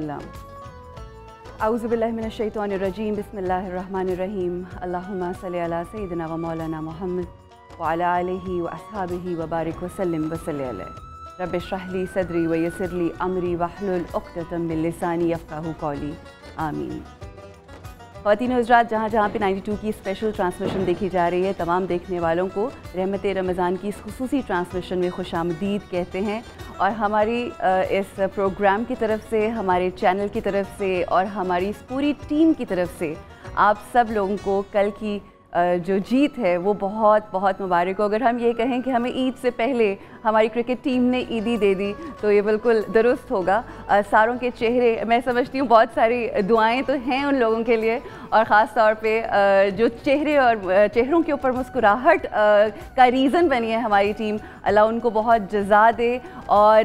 अल्लाह. औज़ु बिल्लाहि मिनश शैतानिर रजीम. बिस्मिल्लाहिर रहमानिर रहीम. अल्लाहुम्मा सल्लि अला सय्यिदिना व मौलाना मुहम्मद व अला आलिहि व अस्हाबिहि व बारिक व सल्लिम व सल्लि अलैहि. रब्बि इश्रह ली सदरी व यस्सिर ली अमरी वहलुल उक़दतम मिन लिसानी यफ़क़हू क़ौली. आमीन. ख़वातीन और हज़रात, जहाँ जहाँ पे 92 की स्पेशल ट्रांसमिशन देखी जा रही है, तमाम देखने वालों को रहमत रमज़ान की इस खुसूसी ट्रांसमिशन में खुशामदीद कहते हैं। और हमारी इस प्रोग्राम की तरफ से, हमारे चैनल की तरफ से और हमारी इस पूरी टीम की तरफ से आप सब लोगों को कल की जो जीत है वो बहुत बहुत मुबारक हो। अगर हम ये कहें कि हमें ईद से पहले हमारी क्रिकेट टीम ने ईदी दे दी तो ये बिल्कुल दुरुस्त होगा। सारों के चेहरे, मैं समझती हूँ बहुत सारी दुआएं तो हैं उन लोगों के लिए, और ख़ास तौर पे जो चेहरे और चेहरों के ऊपर मुस्कुराहट का रीज़न बनी है हमारी टीम, अल्लाह उनको बहुत जज़ा दे। और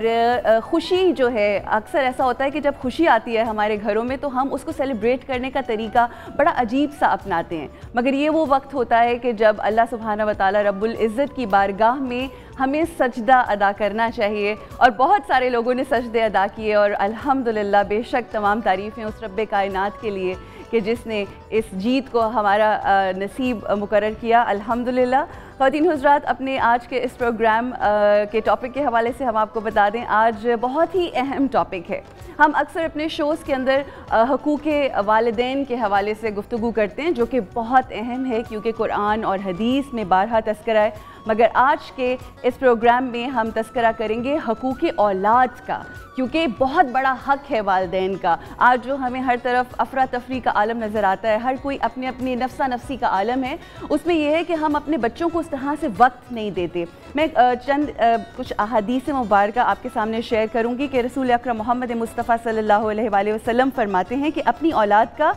ख़ुशी जो है, अक्सर ऐसा होता है कि जब खुशी आती है हमारे घरों में तो हम उसको सेलिब्रेट करने का तरीका बड़ा अजीब सा अपनाते हैं, मगर ये वो वक्त वक्त होता है कि जब अल्लाह सुब्हाना व तआला रब्बुल इज़्ज़त की बारगाह में हमें सजदा अदा करना चाहिए, और बहुत सारे लोगों ने सजदे अदा किए, और अल्हम्दुलिल्लाह बेशक तमाम तारीफ़ें उस रब्बे कायनात के लिए कि जिसने इस जीत को हमारा नसीब मुकर्रर किया। अल्हम्दुलिल्लाह। ख़वातीन हुज़रात, अपने आज के इस प्रोग्राम के टॉपिक के हवाले से हम आपको बता दें, आज बहुत ही अहम टॉपिक है। हम अक्सर अपने शोज़ के अंदर हकूक़े वालिदैन के हवाले से गुफ्तगू करते हैं, जो कि बहुत अहम है क्योंकि कुरान और हदीस में बारहा तज़किरा है, मगर आज के इस प्रोग्राम में हम तज़किरा करेंगे हकूक़े औलाद का, क्योंकि बहुत बड़ा हक़ है वालिदैन का। आज जो हमें हर तरफ अफरा तफरी का आलम नज़र आता है, हर कोई अपने अपनी नफ्सा नफ्सी का आलम है, उसमें यह है कि हम अपने बच्चों को उस तरह से वक्त नहीं देते। मैं चंद कुछ अहादीस मुबारक आपके सामने शेयर करूँगी कि रसूल अकरम मोहम्मद मुस्तफ़ा सल्लल्लाहु अलैहि वसल्लम फरमाते हैं कि अपनी औलाद का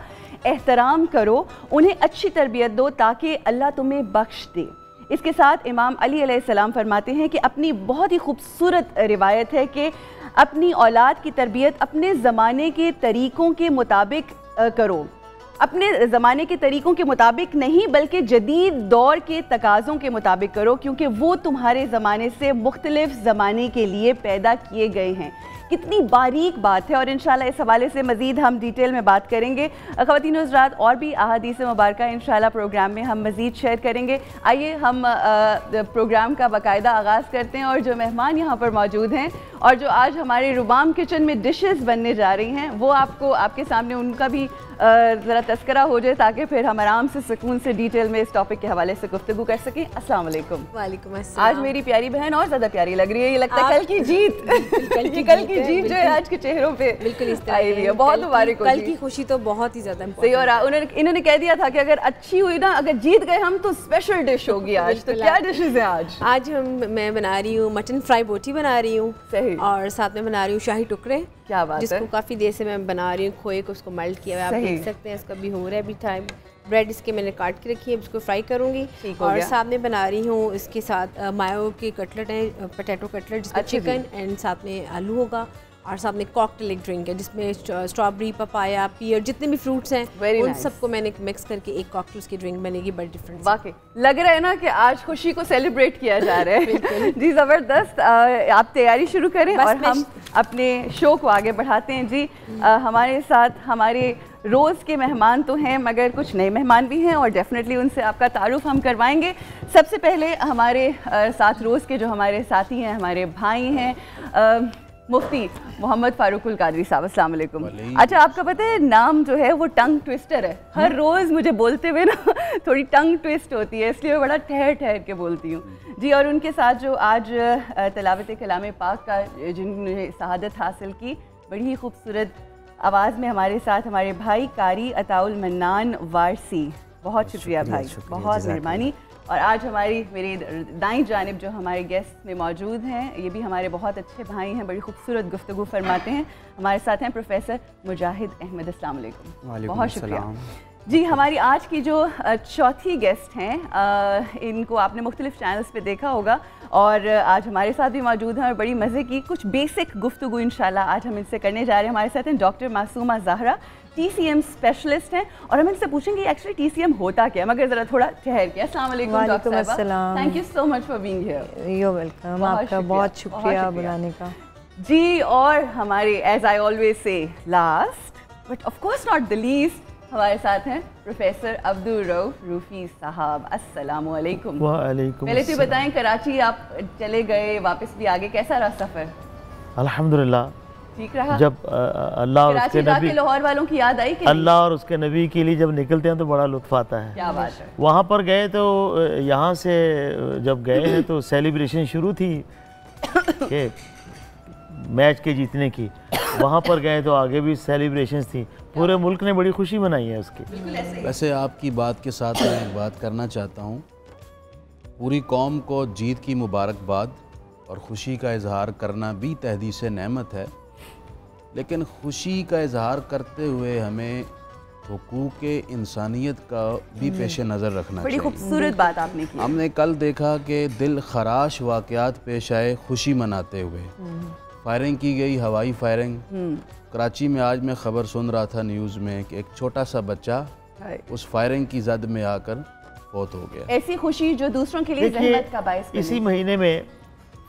एहतराम करो, उन्हें अच्छी तरबियत दो ताकि अल्लाह तुम्हें बख्श दे। इसके साथ इमाम अली अलैहिस्सलाम फरमाते हैं कि अपनी बहुत ही खूबसूरत रिवायत है कि अपनी औलाद की तरबियत अपने ज़माने के तरीक़ों के मुताबिक करो, अपने ज़माने के तरीक़ों के मुताबिक नहीं बल्कि जदीद दौर के तकाज़ों के मुताबिक करो, क्योंकि वो तुम्हारे ज़माने से मुख्तलिफ़ ज़माने के लिए पैदा किए गए हैं। कितनी बारीक बात है, और इंशाल्लाह इस हवाले से मज़ीद हम डिटेल में बात करेंगे। ख़वातीन हज़रात, और भी अहादीस मुबारक इंशाल्लाह प्रोग्राम में हम मज़ीद शेयर करेंगे। आइए हम प्रोग्राम का बाकायदा आगाज़ करते हैं, और जो मेहमान यहाँ पर मौजूद हैं और जो आज हमारे रुबाम किचन में डिशेस बनने जा रही हैं, वो आपको आपके सामने उनका भी ज़रा तस्करा हो जाए, ताकि फिर हम आराम से सुकून से डिटेल में इस टॉपिक के हवाले से गुफ्तगू कर सकें। अस्सलाम वालेकुम। वालेकुम अस्सलाम। आज मेरी प्यारी बहन और ज़्यादा प्यारी लग रही है, ये लगता है कल की जीत कल की जीत जो है आज के चेहरों पे बिल्कुल इस तरह आई हुई है। बहुत मुबारक हो। कल की खुशी तो बहुत ही ज़्यादा सही, और इन्होंने कह दिया था कि अगर अच्छी हुई ना, अगर जीत गए हम तो स्पेशल डिश होगी आज। तो क्या डिशेज हैं आज? आज मैं बना रही हूँ मटन फ्राई बोटी बना रही हूँ, सही, और साथ में बना रही हूँ शाही टुकड़े। क्या बात है, जिसको काफ़ी देर से मैं बना रही हूँ, खोए को उसको मेल्ट किया हुआ है, आप देख सकते हैं। इसका भी हो रहा है अभी टाइम। ब्रेड इसके मैंने काट के रखी है, इसको फ्राई करूँगी। और साथ में बना रही हूँ इसके साथ मायो के कटलेट हैं, पोटैटो कटलेट, जिसमें चिकन एंड साथ में आलू होगा, और साथ में कॉकटेल एक ड्रिंक है जिसमें स्ट्रॉबेरी, पपाया, पियर, जितने भी फ्रूट्स हैं उन सबको मैंने मिक्स करके एक कॉकटेल की ड्रिंक बनेगी। बड़ी डिफरेंट वाकई लग रहा है ना कि आज खुशी को सेलिब्रेट किया जा रहा है। जी ज़बरदस्त। आप तैयारी शुरू करें और हम अपने शो को आगे बढ़ाते हैं। जी हमारे साथ हमारे रोज़ के मेहमान तो हैं, मगर कुछ नए मेहमान भी हैं, और डेफिनेटली उनसे आपका तारुफ हम करवाएंगे। सबसे पहले हमारे साथ रोज़ के जो हमारे साथी हैं, हमारे भाई हैं, मुफ्ती मोहम्मद फ़ारूकुल कादरी साहब, अस्सलाम वालेकुम। अच्छा, आपका पता है नाम जो है वो टंग ट्विस्टर है। हर रोज़ मुझे बोलते हुए ना थोड़ी टंग ट्विस्ट होती है, इसलिए मैं बड़ा ठहर ठहर के बोलती हूँ। जी, और उनके साथ जो आज तिलावत कलाम पाक का जिन्होंने शहादत हासिल की, बड़ी ही खूबसूरत आवाज़ में हमारे साथ हमारे भाई कारी अताउल मन्नान वारसी। बहुत शुक्रिया भाई, बहुत मेहरबानी। और आज मेरी दाईं जानिब जो हमारे गेस्ट में मौजूद हैं, ये भी हमारे बहुत अच्छे भाई हैं, बड़ी खूबसूरत गुफ्तगू फरमाते हैं। हमारे साथ हैं प्रोफेसर मुजाहिद अहमद। अस्सलाम वालेकुम। बहुत शुक्रिया जी। हमारी आज की जो चौथी गेस्ट हैं, इनको आपने मुख्तलिफ चैनल्स पे देखा होगा, और आज हमारे साथ भी मौजूद हैं, और बड़ी मज़े की कुछ बेसिक गुफ्तगू इंशाल्लाह आज हम इनसे करने जा रहे हैं। हमारे साथ हैं doctor Masooma Zahra, TCM specialist हैं, और हम इनसे पूछेंगे एक्चुअली TCM होता क्या, मगर ज़रा थोड़ा ठहर के। अस्सलाम वालेकुम डॉक्टर साहिबा, thank you so much for being here. You welcome, आपका बहुत शुक्रिया बुलाने का। जी, और हमारे as I always say last but of course not the least, हमारे साथ हैं प्रोफेसर अब्दुल रऊफ रूफी साहब। अस्सलाम वालेकुम। वालेकुम। पहले तो बताएं, कराची आप चले गए, वापस भी आगे, कैसा रहा सफ़र? अल्हम्दुलिल्लाह ठीक रहा। जब अल्लाह और उसके नबी, लाहौर वालों की याद आई कि अल्लाह और उसके नबी के लिए जब निकलते हैं तो बड़ा लुत्फ आता है। क्या बात है। वहाँ पर गए तो यहाँ से जब गए हैं तो सेलिब्रेशन शुरू थी कि मैच के जीतने की। वहाँ पर गए तो आगे भी सेलिब्रेशंस थी, पूरे मुल्क ने बड़ी खुशी मनाई है उसकी। वैसे आपकी बात के साथ मैं एक बात करना चाहता हूँ। पूरी कौम को जीत की मुबारकबाद और ख़ुशी का इजहार करना भी तहदीस नेमत है, लेकिन ख़ुशी का इजहार करते हुए हमें हुकूक़ इंसानियत का भी पेश नज़र रखना चाहिए। बड़ी खूबसूरत बात आपने की। हमने कल देखा कि दिल खराश वाक़यात पेश आए खुशी मनाते हुए। फायरिंग की गई, हवाई फायरिंग। कराची में आज मैं ख़बर सुन रहा था न्यूज़ में कि एक छोटा सा बच्चा उस फायरिंग की जद में आकर फौत हो गया। ऐसी खुशी जो दूसरों के लिए देखिए, ज़हमत का बायस बने। इसी महीने में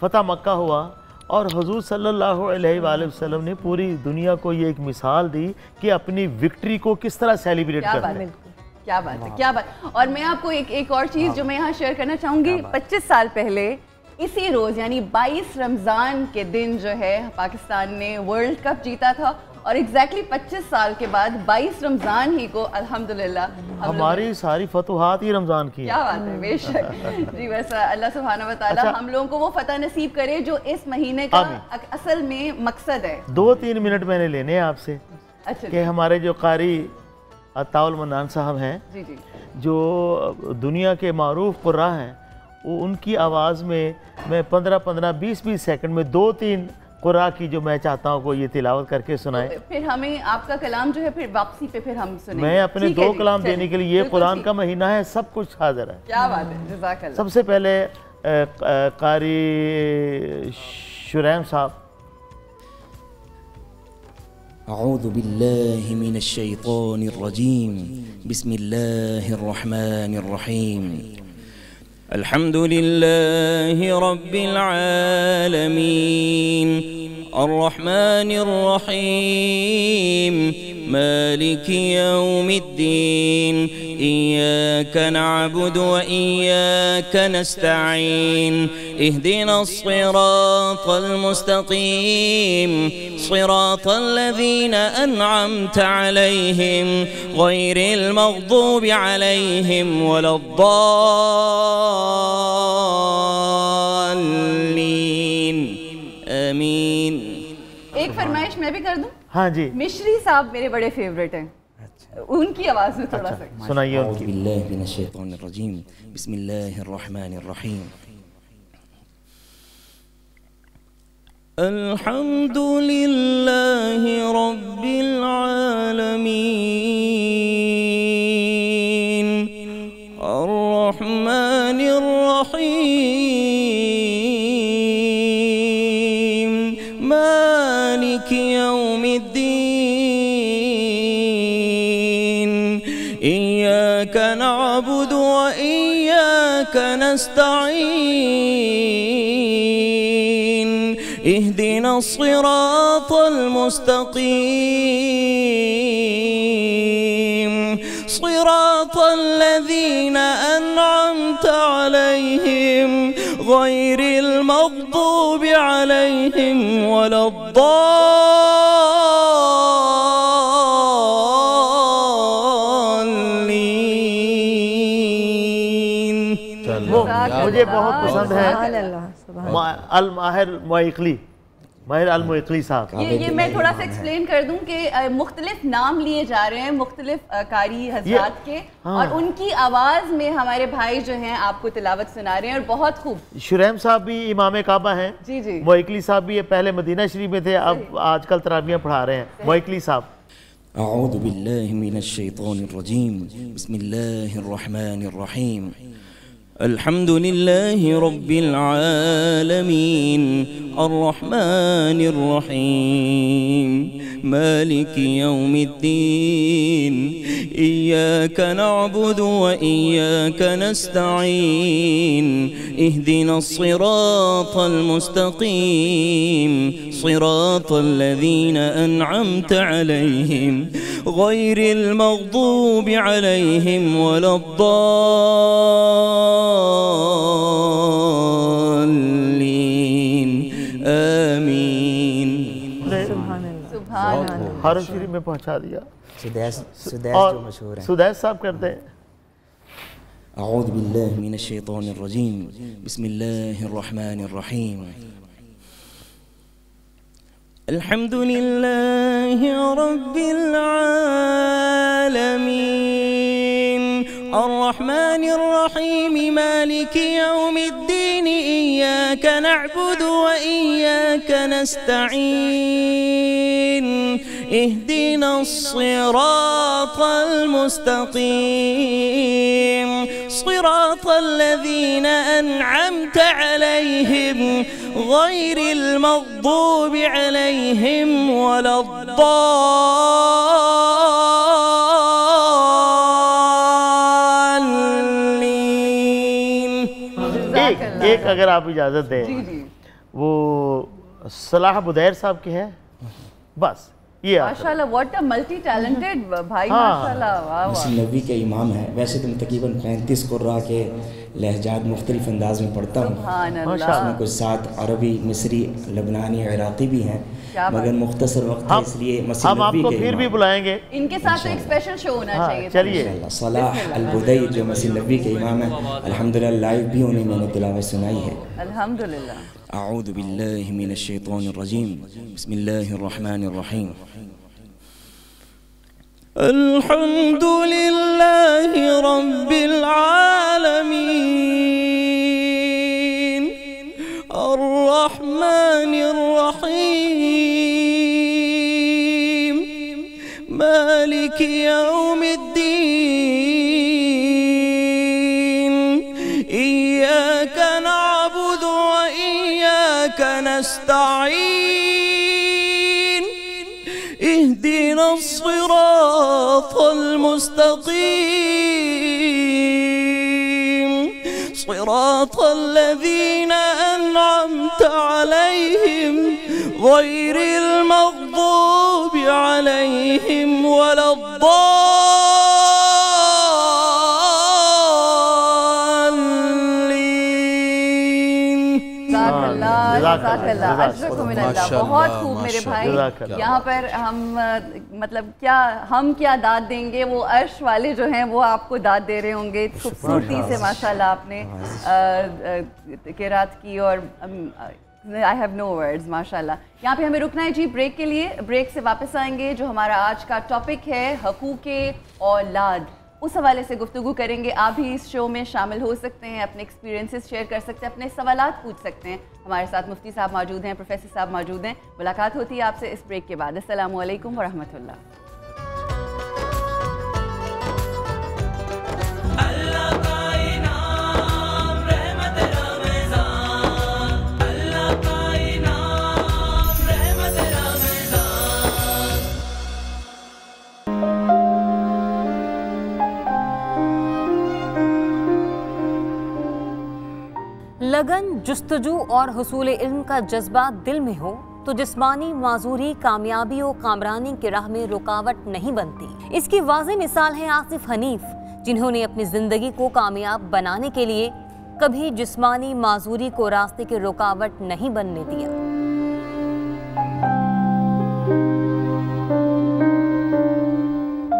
फतह मक्का हुआ और हुजूर सल्लल्लाहु अलैहि वसल्लम ने पूरी दुनिया को ये एक मिसाल दी कि अपनी विक्ट्री को किस तरह सेलिब्रेट करना है। क्या बात है, क्या बात। और मैं आपको एक और चीज़ जो मैं यहाँ शेयर करना चाहूँगी, 25 साल पहले इसी रोज़ यानी 22 रमज़ान के दिन जो है पाकिस्तान ने वर्ल्ड कप जीता था और एग्जैक्टली 25 साल के बाद 22 रमज़ान ही को अल्हम्दुलिल्लाह हमारी सारी फतुहात ही रमज़ान की क्या बात है, बेशक जी। वैसा अल्लाह सुब्हानहू व तआला हम लोगों को वो फतह नसीब करे जो इस महीने का असल में मकसद है। 2-3 मिनट मैंने लेने हैं आपसे। अच्छा कि हमारे जो कारी अताउल मन्नान साहब हैं, जी जी, जो दुनिया के मारूफ कुर्रा हैं, वो उनकी आवाज़ में मैं 15-15, 20-20 सेकंड में 2-3 कुर्रा की जो मैं चाहता हूँ को ये तिलावत करके सुनाएं। तो फिर हमें आपका कलाम जो है फिर वापसी पे फिर हम सुनेंगे। मैं अपने 2 कलाम देने के लिए, ये कुरान का महीना है, सब कुछ हाजिर है। क्या बात है, जज़ाकल्लाह। सबसे पहले कारी शुरैम साहब। अऊज़ु बिल्लाहि मिनश शैतानिर रजीम, बिस्मिल्लाहिर रहमानिर रहीम। अल्हम्दुलिल्लाहि रब्बिल आलमीन, अर्रहमानिर रहीम, मालिकि यौमिद्दीन, इय्याका नअबुदु व इय्याका नस्तईन, इहदिनस सिरातल मुस्तकीम, सिरातल लज़ीना अनअमता अलैहिम, गैरिल मग़दूबि अलैहिम वलद्दाल्लीन, आमीन। एक फरमाइश मैं भी कर दूं? हाँ जी। मिश्री साहब मेरे बड़े फेवरेट हैं। उनकी आवाज़ में थोड़ा सा सुनाइए उनकी। अऊज़ु बिल्लाहि मिनश शैतानिर रजीम, बिस्मिल्लाहिर रहमानिर रहीम। अल्हम्दुलिल्लाहि रब्बिल आलमीन, अर्रहमानिर रहीम, मालिकि यौमिद्दीन, इय्याका नअबुदु व इय्याका नस्तईन, इहदिनस सिरातल मुस्तकीम, सिरातल लज़ीना अनअमता अलैहिम, गैरिल मग़दूबि अलैहिम वलद्दाल्लीन। मुझे बहुत पसंद है अल माहिर मुइक़ली, माहिर अल मुइक़ली साहब। ये मैं थोड़ा सा एक्सप्लेन कर दूं कि मुख्तलिफ नाम लिए जा रहे हैं मुख्तलिफ कारी हज़रात के, और उनकी आवाज़ में हमारे भाई जो हैं आपको तिलावत सुना रहे हैं और बहुत खूब। शुरैम साहब भी इमाम काबा हैं, जी जी, मुइक़ली साहब भी पहले मदीना शरीफ में थे, अब आजकल तरावियाँ पढ़ा रहे हैं। मुइक़ली साहब। अऊज़ु बिल्लाहि मिनश शैतानिर रजीम, बिस्मिल्लाहिर रहमानिर रहीम। अल्हम्दुलिल्लाहि रब्बिल आलमीन, अर्रहमानिर रहीम, मालिकि यौमिद्दीन, इय्याका नअबुदु व इय्याका नस्तईन, इहदिनस सिरातल मुस्तकीम, सिरातल लज़ीना अनअमता अलैहिम, गैरिल मग़दूबि अलैहिम वलद्दाल्लीन, आमीन। हर शरीफ में पहुंचा दिया। सुदैस और जो मशहूर है। सुदैस साहब करते हैं। अऊज़ु बिल्लाहि मिनश शैतानिर रजीम, बिस्मिल्लाहिर रहमानिर रहीम। अल्हम्दुलिल्लाहि रब्बिल आलमीन, अर्रहमानिर रहीम, मालिकि यौमिद्दीन, इय्याका नअबुदु व इय्याका नस्तईन, इहदिनस सिरातल मुस्तकीम, सिरातल लज़ीना अनअमता अलैहिम, गैरिल मग़दूबि अलैहिम वलद्दाल्लीन। एक अगर आप इजाज़त दें, वो सलाह बुदैर साहब के हैं, बस ये माशाल्लाह, व्हाट अ मल्टी टैलेंटेड भाई, माशाल्लाह, वाह वाह। नबी के इमाम है। वैसे तो मैं तकरीबन 35 कुर्रा के लहजात मुख्तलिफ अंदाज में पढ़ता हूँ, उसमें कुछ 7 अरबी, मिस्री, लबनानी, इराक़ी भी हैं, मगर मुख्तसर वक्त है इसलिए हम आपको फिर भी बुलाएंगे। इनके साथ तो एक स्पेशल शो होना चाहिए। चलिए, सलाह अल-बुदैर जो मसीह नबी के इमाम है, अल्हम्दुलिल्लाह लाइव भी उन्हें मैंने तिलावत सुनाई है। अल्हम्दुलिल्लाह। अऊज़ु बिल्लाहि मिनश शैतानिर रजीम, बिस्मिल्लाहिर रहमानिर रहीम। अल्हम्दुलिल्लाहि रब्बिल आलमीन, अर्रहमानिर रहीम, मालिकि यौमिद्दीन, इय्याका नअबुदु व इय्याका नस्तईन, इहदिनस सिरातल मुस्तकीम, सिरातल लज़ीना अनअमता अलैहिम गैरिल मग़दूबि अलैहिम वलद्दाल्लीन। बहुत खूब मेरे भाई। यहाँ पर हम मतलब क्या दाद देंगे, वो अर्श वाले जो हैं वो आपको दाद दे रहे होंगे। खूबसूरती से माशाल्लाह आपने किरात की और आई हैव नो वर्ड्स, माशाल्लाह। यहाँ पे हमें रुकना है जी ब्रेक के लिए। ब्रेक से वापस आएंगे, जो हमारा आज का टॉपिक है हकूक़े औलाद, उस हवाले से गुफ्तगू करेंगे। आप भी इस शो में शामिल हो सकते हैं, अपने एक्सपीरियंसेस शेयर कर सकते हैं, अपने सवालात पूछ सकते हैं। हमारे साथ मुफ्ती साहब मौजूद हैं, प्रोफेसर साहब मौजूद हैं। मुलाकात होती है आपसे इस ब्रेक के बाद। अस्सलामु अलैकुम वरहमतुल्लाह। लगन, जुस्तजू और हुसूल इल्म का जज्बा दिल में हो तो जिस्मानी माजूरी कामयाबी और कामरानी की राह में रुकावट नहीं बनती। इसकी वाज़ेह मिसाल है आसिफ हनीफ, जिन्होंने अपनी जिंदगी को कामयाब बनाने के लिए कभी जिस्मानी माजूरी को रास्ते की रुकावट नहीं बनने दिया।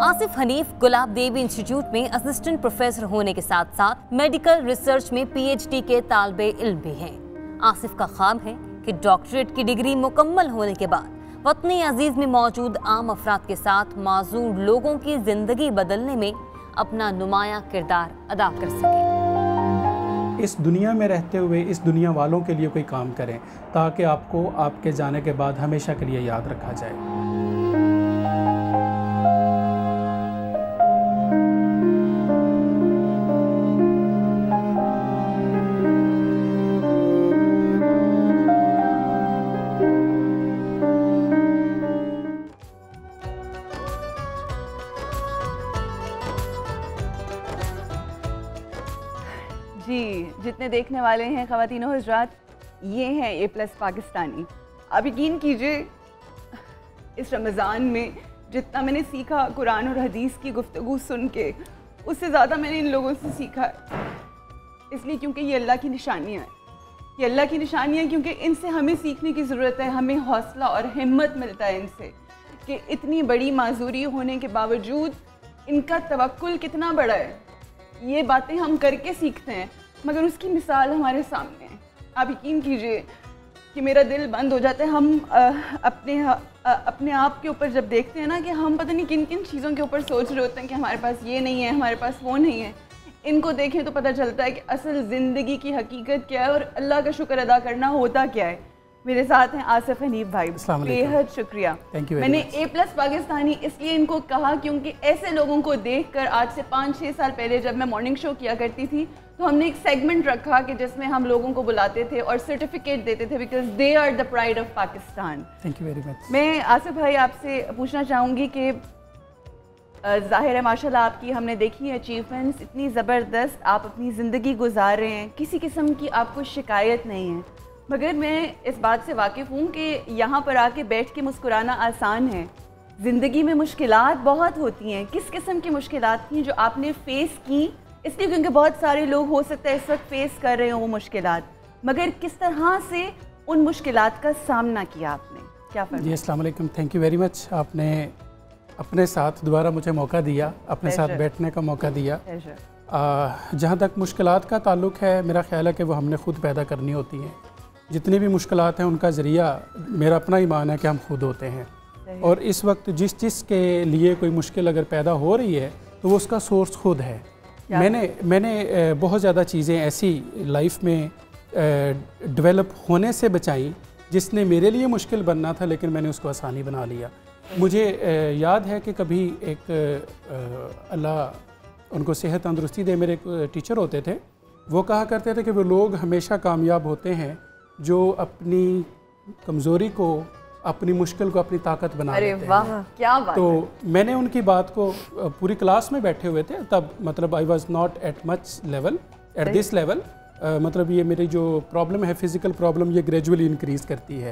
आसिफ हनीफ गुलाब देवी इंस्टीट्यूट में असिस्टेंट प्रोफेसर होने के साथ साथ मेडिकल रिसर्च में PhD के तालिबे इल्म भी हैं। आसिफ का ख्वाब है कि डॉक्टरेट की डिग्री मुकम्मल होने के बाद वतन अजीज में मौजूद आम अफराद के साथ माजूर लोगों की जिंदगी बदलने में अपना नुमाया किरदार अदा कर सके। इस दुनिया में रहते हुए इस दुनिया वालों के लिए कोई काम करें, ताकि आपको आपके जाने के बाद हमेशा के लिए याद रखा जाए। जितने देखने वाले हैं ख़वातीनो हज़रात, ये हैं A+ पाकिस्तानी। आप यकीन कीजिए इस रमज़ान में जितना मैंने सीखा कुरान और हदीस की गुफ्तगू सुन के, उससे ज़्यादा मैंने इन लोगों से सीखा है। इसलिए क्योंकि ये अल्लाह की निशानियाँ हैं, ये अल्लाह की निशानियाँ हैं, क्योंकि इनसे हमें सीखने की ज़रूरत है। हमें हौसला और हिम्मत मिलता है इनसे कि इतनी बड़ी माजूरी होने के बावजूद इनका तवक्कुल कितना बड़ा है। ये बातें हम करके सीखते हैं, मगर उसकी मिसाल हमारे सामने है। आप यकीन कीजिए कि मेरा दिल बंद हो जाता है। हम अपने आप के ऊपर जब देखते हैं ना कि हम पता नहीं किन किन चीज़ों के ऊपर सोच रहे होते हैं कि हमारे पास ये नहीं है, हमारे पास वो नहीं है। इनको देखें तो पता चलता है कि असल ज़िंदगी की हकीकत क्या है और अल्लाह का शुक्र अदा करना होता क्या है। मेरे साथ हैं आसिफ हनीफ भाई, बेहद शुक्रिया। मैंने A+ पाकिस्तानी इसलिए इनको कहा क्योंकि ऐसे लोगों को देखकर आज से 5-6 साल पहले जब मैं मॉर्निंग शो किया करती थी तो हमने एक सेगमेंट रखा कि जिसमें हम लोगों को बुलाते थे और सर्टिफिकेट देते थे, because they are the pride of Pakistan. Thank you very much. मैं आसिफ भाई आपसे पूछना चाहूँगी कि ज़ाहिर है माशाल्लाह आपकी हमने देखी है अचीवमेंट्स इतनी ज़बरदस्त, आप अपनी ज़िंदगी गुजार रहे हैं, किसी किस्म की आपको शिकायत नहीं है। मगर मैं इस बात से वाकिफ़ हूँ कि यहाँ पर आके बैठ के मुस्कुराना आसान है, ज़िंदगी में मुश्किलात बहुत होती हैं। किस किस्म की मुश्किलात थी जो आपने फ़ेस की? इसलिए क्योंकि बहुत सारे लोग हो सकता है इस वक्त फ़ेस कर रहे हो वो मुश्किलात, मगर किस तरह से उन मुश्किलात का सामना किया आपने? क्या फर्क? जी अस्सलाम वालेकुम, थैंक यू वेरी मच। आपने अपने साथ दोबारा मुझे मौका दिया, अपने साथ बैठने का मौका दिया। जहाँ तक मुश्किलात का ताल्लुक़ है, मेरा ख़्याल है कि वो हमने ख़ुद पैदा करनी होती हैं। जितनी भी मुश्किलात हैं उनका ज़रिया मेरा अपना ईमान है कि हम खुद होते हैं। और इस वक्त जिस चीज़ के लिए कोई मुश्किल अगर पैदा हो रही है तो वो उसका सोर्स खुद है। मैंने बहुत ज़्यादा चीज़ें ऐसी लाइफ में डेवलप होने से बचाई जिसने मेरे लिए मुश्किल बनना था, लेकिन मैंने उसको आसानी बना लिया। मुझे याद है कि कभी एक अल्लाह उनको सेहत तंदुरुस्ती दे, मेरे एक टीचर होते थे, वो कहा करते थे कि वो लोग हमेशा कामयाब होते हैं जो अपनी कमज़ोरी को, अपनी मुश्किल को अपनी ताकत बना लेते हैं। अरे वाह, क्या बात तो है। मैंने उनकी बात को, पूरी क्लास में बैठे हुए थे तब, मतलब I was not at much level, at this level, मतलब ये मेरी जो प्रॉब्लम है, फिज़िकल प्रॉब्लम, ये ग्रेजुअली इंक्रीज़ करती है।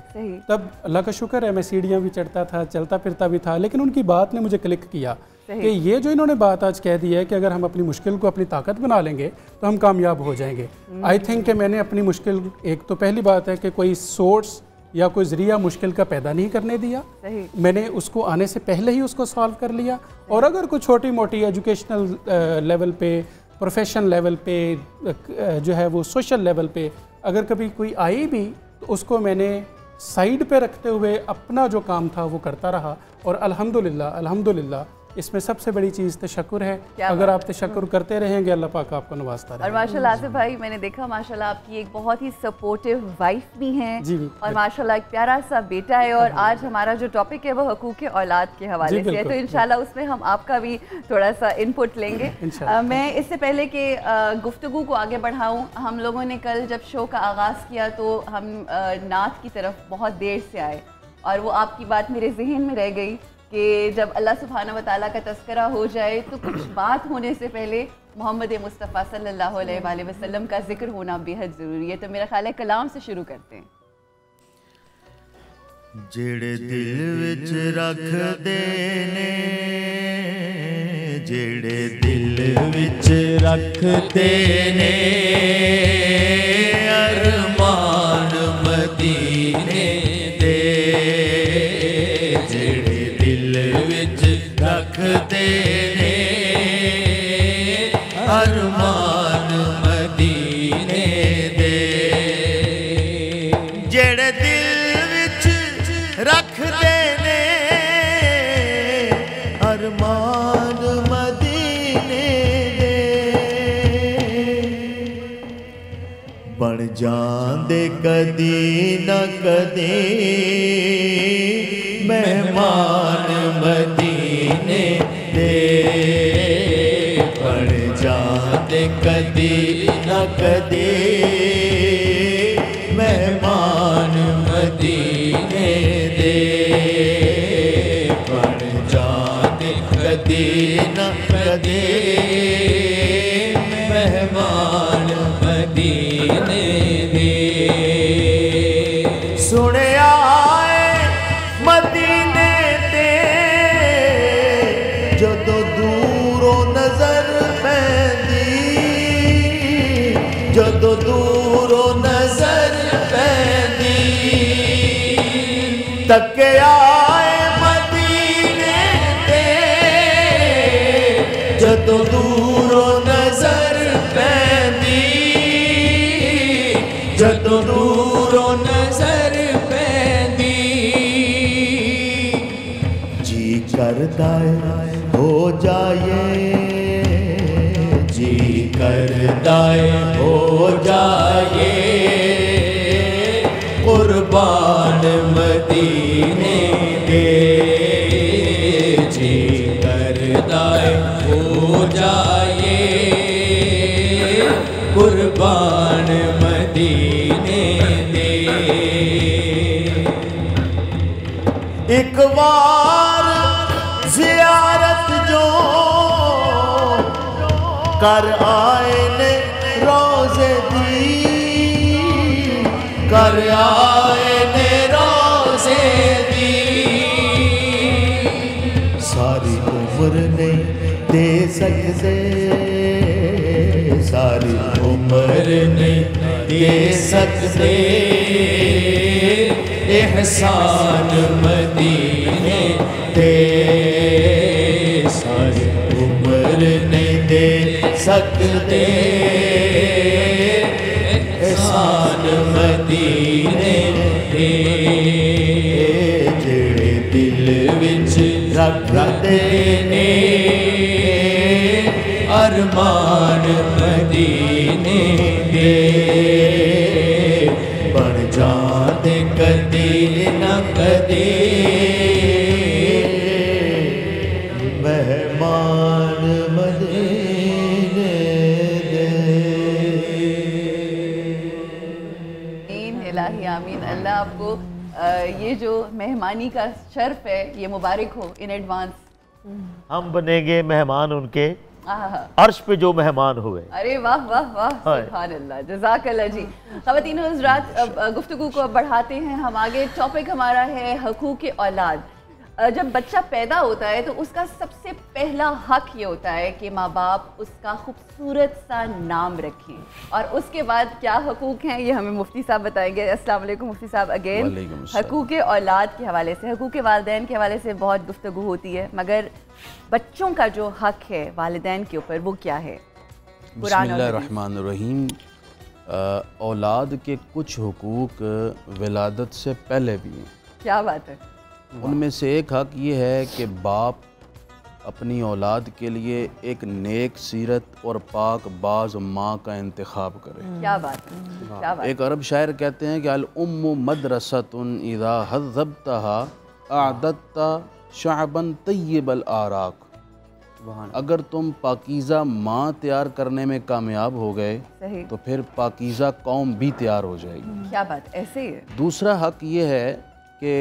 तब अल्लाह का शुक्र है मैं सीढ़ियाँ भी चढ़ता था, चलता फिरता भी था, लेकिन उनकी बात ने मुझे क्लिक किया कि ये जो इन्होंने बात आज कह दी है कि अगर हम अपनी मुश्किल को अपनी ताकत बना लेंगे तो हम कामयाब हो जाएंगे। आई थिंक कि मैंने अपनी मुश्किल, एक तो पहली बात है कि कोई सोर्स या कोई ज़रिया मुश्किल का पैदा नहीं करने दिया, मैंने उसको आने से पहले ही उसको सॉल्व कर लिया। और अगर कोई छोटी मोटी एजुकेशनल लेवल पे, प्रोफेशन लेवल पे, जो है वो सोशल लेवल पे अगर कभी कोई आई भी तो उसको मैंने साइड पे रखते हुए अपना जो काम था वो करता रहा। और अल्हम्दुलिल्लाह इसमें सबसे बड़ी चीज़ तशक्कुर है। अगर आप तशक्कुर करते रहेंगे अल्लाह पाक आपको नवाजता रहेगा। और माशाल्लाह आसिफ भाई, मैंने देखा माशाल्लाह आपकी एक बहुत ही सपोर्टिव वाइफ भी हैं और माशाल्लाह एक प्यारा सा बेटा है। और आज हमारा जो टॉपिक है वो हुकूक औलाद के हवाले से है, तो इंशाल्लाह उसमें हम आपका भी थोड़ा सा इनपुट लेंगे। मैं इससे पहले कि गुफ्तगू को आगे बढ़ाऊँ, हम लोगों ने कल जब शो का आगाज़ किया तो हम नात की तरफ बहुत देर से आए और वो आपकी बात मेरे जहन में रह गई कि जब अल्लाह सुब्हानहू व तआला का तज़किरा हो जाए तो कुछ बात होने से पहले मोहम्मद मुस्तफ़ा सल्लल्लाहु अलैहि वसल्लम का जिक्र होना बेहद ज़रूरी है। तो मेरा ख्याल है कलाम से शुरू करते हैं। जेड़े दिल विच रखदे ने, जेड़े दिल विच रखदे ने अरमान मदीने दे, जेड़े दिल विच रखदे ने अरमान मदीने दे, जेड़े दिल विच रखदे ने अरमान मदीने दे, बन जांदे कदी न कदी मेहमान मदीने दे, बन जांदे कदी न कदी मेहमान मदीने दे, बन जांदे कदी न कदी मेहमान मदीने दे। सुने आए मदीने ते जदों दूरों नजर पैंदी, जदों दूरों नजर पैंदी, तके आए मदीने ते जदों दूरों नजर पैंदी, जदों दूरों नजर पैंदी, जी करदा हो जाए, जी करदा हो जाए कुर्बान मदीने दे, जी करदा हो जाए कुर्बान मदीने दे। एक बार ज़ियारत जो कर आए ने रोज़े दी, कर आए ने रोज़े दी। सारी उम्र नहीं दे सकते, सारी उम्र नहीं दे सकते एहसान मदीने दे, सारी उम्र नहीं दे सकते एहसान मदीने दे। जेड़े दिल विच रखते ने अरमान मदीने दे, बन जाते कदी न कदी मेहमान मदीने दे। इलाही आमीन। अल्लाह आपको ये जो मेहमानी का शर्फ है ये मुबारक हो इन एडवांस। हम बनेंगे मेहमान उनके अर्श पे जो मेहमान हुए। अरे वाह वाह वाह, सुभान अल्लाह, जज़ाकल्लाह जी। ख़वातीन व हज़रात, गुफ्तगू को अब बढ़ाते हैं हम आगे। टॉपिक हमारा है हकूक़ औलाद। जब बच्चा पैदा होता है तो उसका सबसे पहला हक ये होता है कि माँ बाप उसका खूबसूरत सा नाम रखें, और उसके बाद क्या हकूक़ हैं ये हमें मुफ्ती साहब बताएंगे। अस्सलाम वालेकुम मुफ्ती साहब। अगेन हकूक़ औलाद के हवाले से, हकूक़ वालिदैन के हवाले से बहुत गुफ्तगू होती है, मगर बच्चों का जो हक है वालिदैन के ऊपर वो क्या है? बिस्मिल्लाहिर्रहमानिर्रहीम। औलाद के कुछ हुकूक विलादत से पहले भी हैं। क्या बात है? उनमें से एक हक ये है कि बाप अपनी औलाद के लिए एक नेक सीरत और पाक बाज माँ का इंतखाब करे। क्या बात है, क्या बात। एक अरब शायर कहते हैं कि अल उम्मु मदरसतुन इज़ा हज़्ज़बतहा आदत्ता शअबन तय्यबल आराक। अगर तुम पाकीज़ा माँ तैयार करने में कामयाब हो गए तो फिर पाकीज़ा कौम भी तैयार हो जाएगी। क्या बात, ऐसे ही है। दूसरा हक ये है कि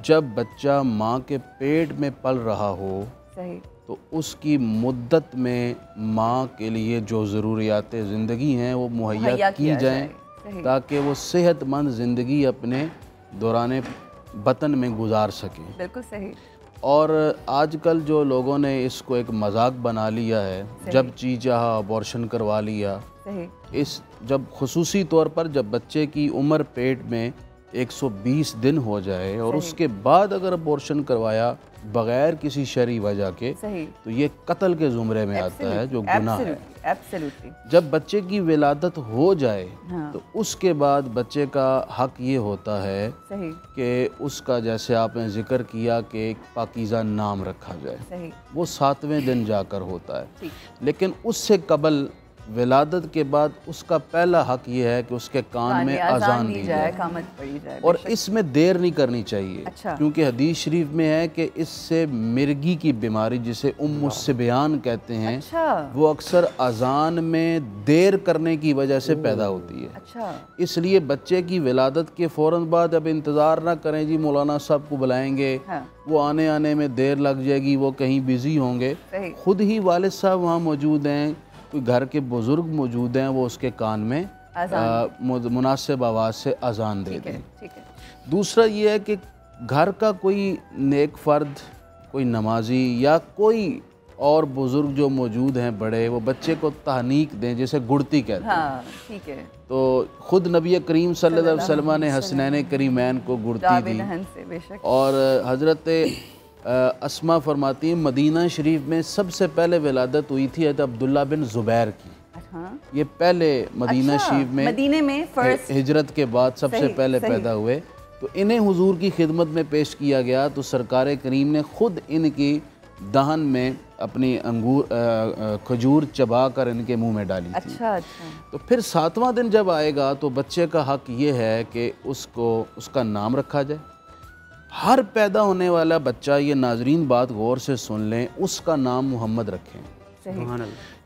जब बच्चा माँ के पेट में पल रहा हो सही, तो उसकी मुद्दत में माँ के लिए जो ज़रूरियात ज़िंदगी हैं वो मुहैया की जाएँ, ताकि वो सेहतमंद ज़िंदगी अपने दौरान बतन में गुजार सकें। बिल्कुल सही। और आजकल जो लोगों ने इसको एक मजाक बना लिया है, जब जी चाहा अबॉर्शन करवा लिया। इस जब खुसूसी तौर पर जब बच्चे की उम्र पेट में 120 दिन हो जाए और उसके बाद अगर अबॉर्शन करवाया बगैर किसी शरई वजह के, तो ये कत्ल के ज़ुमरे में आता है, जो गुनाह है। जब बच्चे की विलादत हो जाए तो उसके बाद बच्चे का हक ये होता है कि उसका, जैसे आपने जिक्र किया कि एक पाकीज़ा नाम रखा जाए, वो 7वें दिन जाकर होता है। लेकिन उससे कबल विलादत के बाद उसका पहला हक ये है कि उसके कान में अजान दी जाए, कामत पढ़ी जाए, और इसमें देर नहीं करनी चाहिए। क्योंकि हदीस शरीफ में है कि इससे मिर्गी की बीमारी, जिसे उम्मुस्सिबियान कहते हैं, वो अक्सर अजान में देर करने की वजह से पैदा होती है। इसलिए बच्चे की विलादत के फ़ौरन बाद अब इंतज़ार ना करें जी मौलाना साहब को बुलाएंगे, वो आने में देर लग जाएगी, वो कहीं बिज़ी होंगे। खुद ही वालिद साहब वहाँ मौजूद हैं, कोई घर के बुज़ुर्ग मौजूद हैं, वो उसके कान में मुनासिब आवाज़ से अजान दे दें। दूसरा ये है कि घर का कोई नेक फ़र्द, कोई नमाजी या कोई और बुज़ुर्ग जो मौजूद हैं बड़े, वो बच्चे को तहनीक दें, जैसे गुड़ती कहते हैं। ठीक है। तो ख़ुद नबी करीम सल्लल्लाहु अलैहि वसल्लम ने हसनैन करीमैन को गुड़ती दी, और हज़रत अस्मा फरमाती हैं मदीना शरीफ में सबसे पहले विलादत हुई थी अब्दुल्ला बिन ज़ुबैर की। ये पहले मदीना शरीफ में, मदीने में हिजरत के बाद सबसे पहले पैदा हुए। तो इन्हें हुजूर की खिदमत में पेश किया गया, तो सरकार करीम ने ख़ुद इनकी दहन में अपनी खजूर चबा कर इनके मुंह में डाली थी। तो फिर 7वां दिन जब आएगा तो बच्चे का हक ये है कि उसका नाम रखा जाए। हर पैदा होने वाला बच्चा, ये नाजरीन बात गौर से सुन लें, उसका नाम मोहम्मद रखें,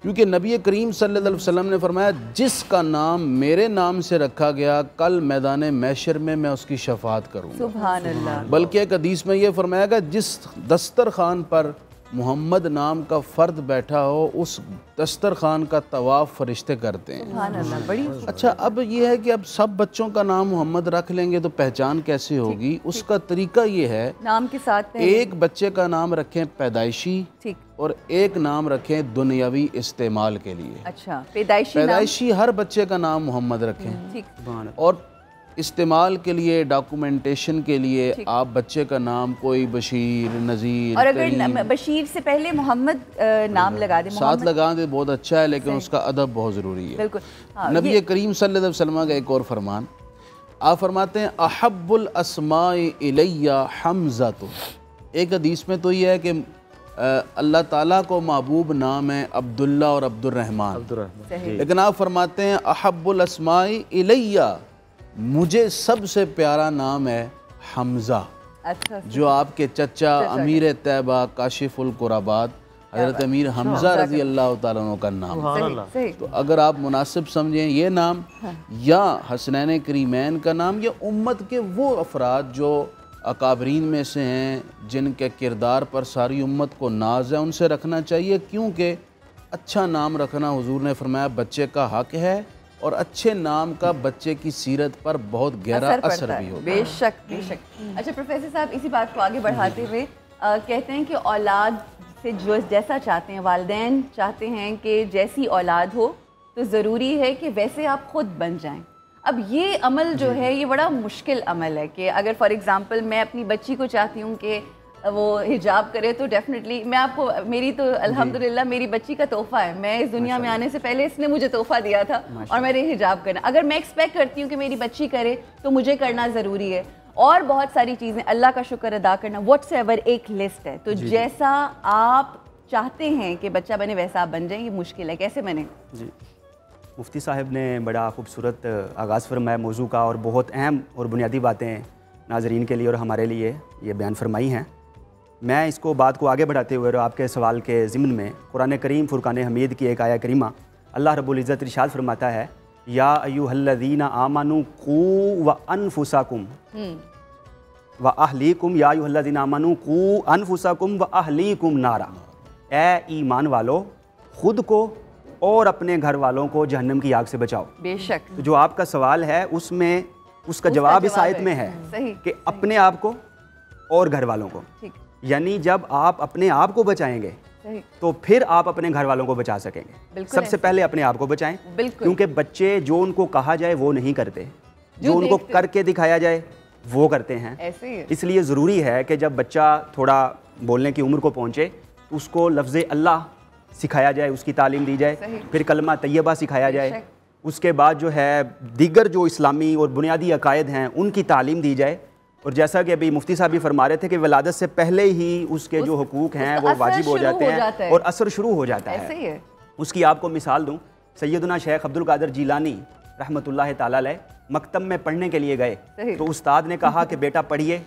क्योंकि नबी करीम सल्लल्लाहु अलैहि वसल्लम ने फरमाया जिसका नाम मेरे नाम से रखा गया कल मैदान मैशर में मैं उसकी शफाअत करूँगा। सुभान अल्लाह। बल्कि एक हदीस में ये फरमाया जिस दस्तरखान पर मोहम्मद नाम का फ़र्द बैठा हो, उस दस्तरखान का तवाफ़ फरिश्ते करते हैं। बड़ी अच्छा, अब ये है कि अब सब बच्चों का नाम मोहम्मद रख लेंगे तो पहचान कैसे होगी? उसका तरीका ये है, नाम के साथ एक बच्चे का नाम रखें पैदाइशी, ठीक, और एक नाम रखें दुनियावी इस्तेमाल के लिए। अच्छा, पैदाइशी हर बच्चे का नाम मोहम्मद रखें, ठीक, और इस्तेमाल के लिए, डॉक्यूमेंटेशन के लिए आप बच्चे का नाम कोई बशीर, नज़ीर, और अगर बशीर से पहले मोहम्मद नाम लगा दे, साथ लगा दे बहुत अच्छा है, लेकिन उसका अदब बहुत ज़रूरी है। बिल्कुल। नबी करीम सल्लल्लाहु अलैहि वसल्लम का एक और फरमान, आप फरमाते हैं अहब्बुल अस्माए इलैया हमज़ातु। एक हदीस में तो ये है कि अल्लाह ताला को महबूब नाम है अब्दुल्ला और अब्दुर्रहमान, लेकिन आप फरमाते हैं अहब्बुल अस्माए इलैया, मुझे सबसे प्यारा नाम है हमज़ा। अच्छा, जो आपके चचा अमीर तैयबा काशिफुल कुराबात हज़रत अमीर हमज़ा रज़ी अल्लाह तआला अन्हु का नाम। तो अगर आप मुनासिब समझें ये नाम, या हसनैन करीमैन का नाम, या उम्मत के वो अफराद जो अकाबरीन में से हैं जिनके किरदार पर सारी उम्मत को नाज है, उनसे रखना चाहिए, क्योंकि अच्छा नाम रखना हुजूर ने फरमाया बच्चे का हक है, और अच्छे नाम का बच्चे की सीरत पर बहुत गहरा असर भी होगा। बेशक बेशक। अच्छा प्रोफेसर साहब, इसी बात को आगे बढ़ाते हुए कहते हैं कि औलाद से जो जैसा चाहते हैं, वालिदैन चाहते हैं कि जैसी औलाद हो तो ज़रूरी है कि वैसे आप खुद बन जाएं। अब ये अमल जो है ये बड़ा मुश्किल अमल है कि अगर फॉर एग्ज़ाम्पल मैं अपनी बच्ची को चाहती हूँ कि वो हिजाब करे, तो डेफिनेटली मैं आपको, मेरी तो अल्हम्दुलिल्लाह मेरी बच्ची का तोहफ़ा है, मैं इस दुनिया में आने से पहले इसने मुझे तोहफ़ा दिया था और मेरे हिजाब करना। अगर मैं एक्सपेक्ट करती हूँ कि मेरी बच्ची करे तो मुझे करना ज़रूरी है, और बहुत सारी चीज़ें, अल्लाह का शुक्र अदा करना, व्हाट्सएवर एक लिस्ट है। तो जैसा आप चाहते हैं कि बच्चा बने वैसा आप बन जाएं, ये मुश्किल है, कैसे बने? जी, मुफ्ती साहब ने बड़ा खूबसूरत आगाज़ फरमाया मौजू का, और बहुत अहम और बुनियादी बातें नाज़रीन के लिए और हमारे लिए ये बयान फरमाई हैं। मैं इसको बात को आगे बढ़ाते हुए और आपके सवाल के ज़िम्न में कुरान करीम फुरकान हमीद की एक आया करीमा, अल्लाह रब्बुल इज़्ज़त इरशाद फरमाता है, या अय्युहल्लज़ीना आमनू कू व अनफुसाकुम व अहलीकुम, या अय्युहल्लज़ीना आमनू कू अनफुसाकुम व अहलीकुम नारा। ए ईमान वालो, खुद को और अपने घर वालों को जहन्नम की आग से बचाओ। बेशक। तो जो आपका सवाल है उसमें उसका जवाब इस आयत में है कि अपने आप को और घर वालों को, यानी जब आप अपने आप को बचाएंगे तो फिर आप अपने घर वालों को बचा सकेंगे। सबसे पहले अपने आप को बचाएं, क्योंकि बच्चे जो उनको कहा जाए वो नहीं करते, जो उनको करके दिखाया जाए वो करते हैं। इसलिए ज़रूरी है कि जब बच्चा थोड़ा बोलने की उम्र को पहुँचे तो उसको लफ्ज़ अल्लाह सिखाया जाए, उसकी तालीम दी जाए, फिर कलमा तैयबा सिखाया जाए, उसके बाद जो है दीगर जो इस्लामी और बुनियादी अकायद हैं उनकी तालीम दी जाए। और जैसा कि अभी मुफ्ती साहब भी फरमा रहे थे कि विलादत से पहले ही उसके जो हुकूक हैं वो वाजिब हो जाते हैं और असर शुरू हो जाता है। उसकी आपको मिसाल दूं, सैयदना शेख अब्दुल कादिर जीलानी रहमतुल्लाह ताला अलैह मकतब में पढ़ने के लिए गए, तो उस्ताद ने कहा कि बेटा पढ़िए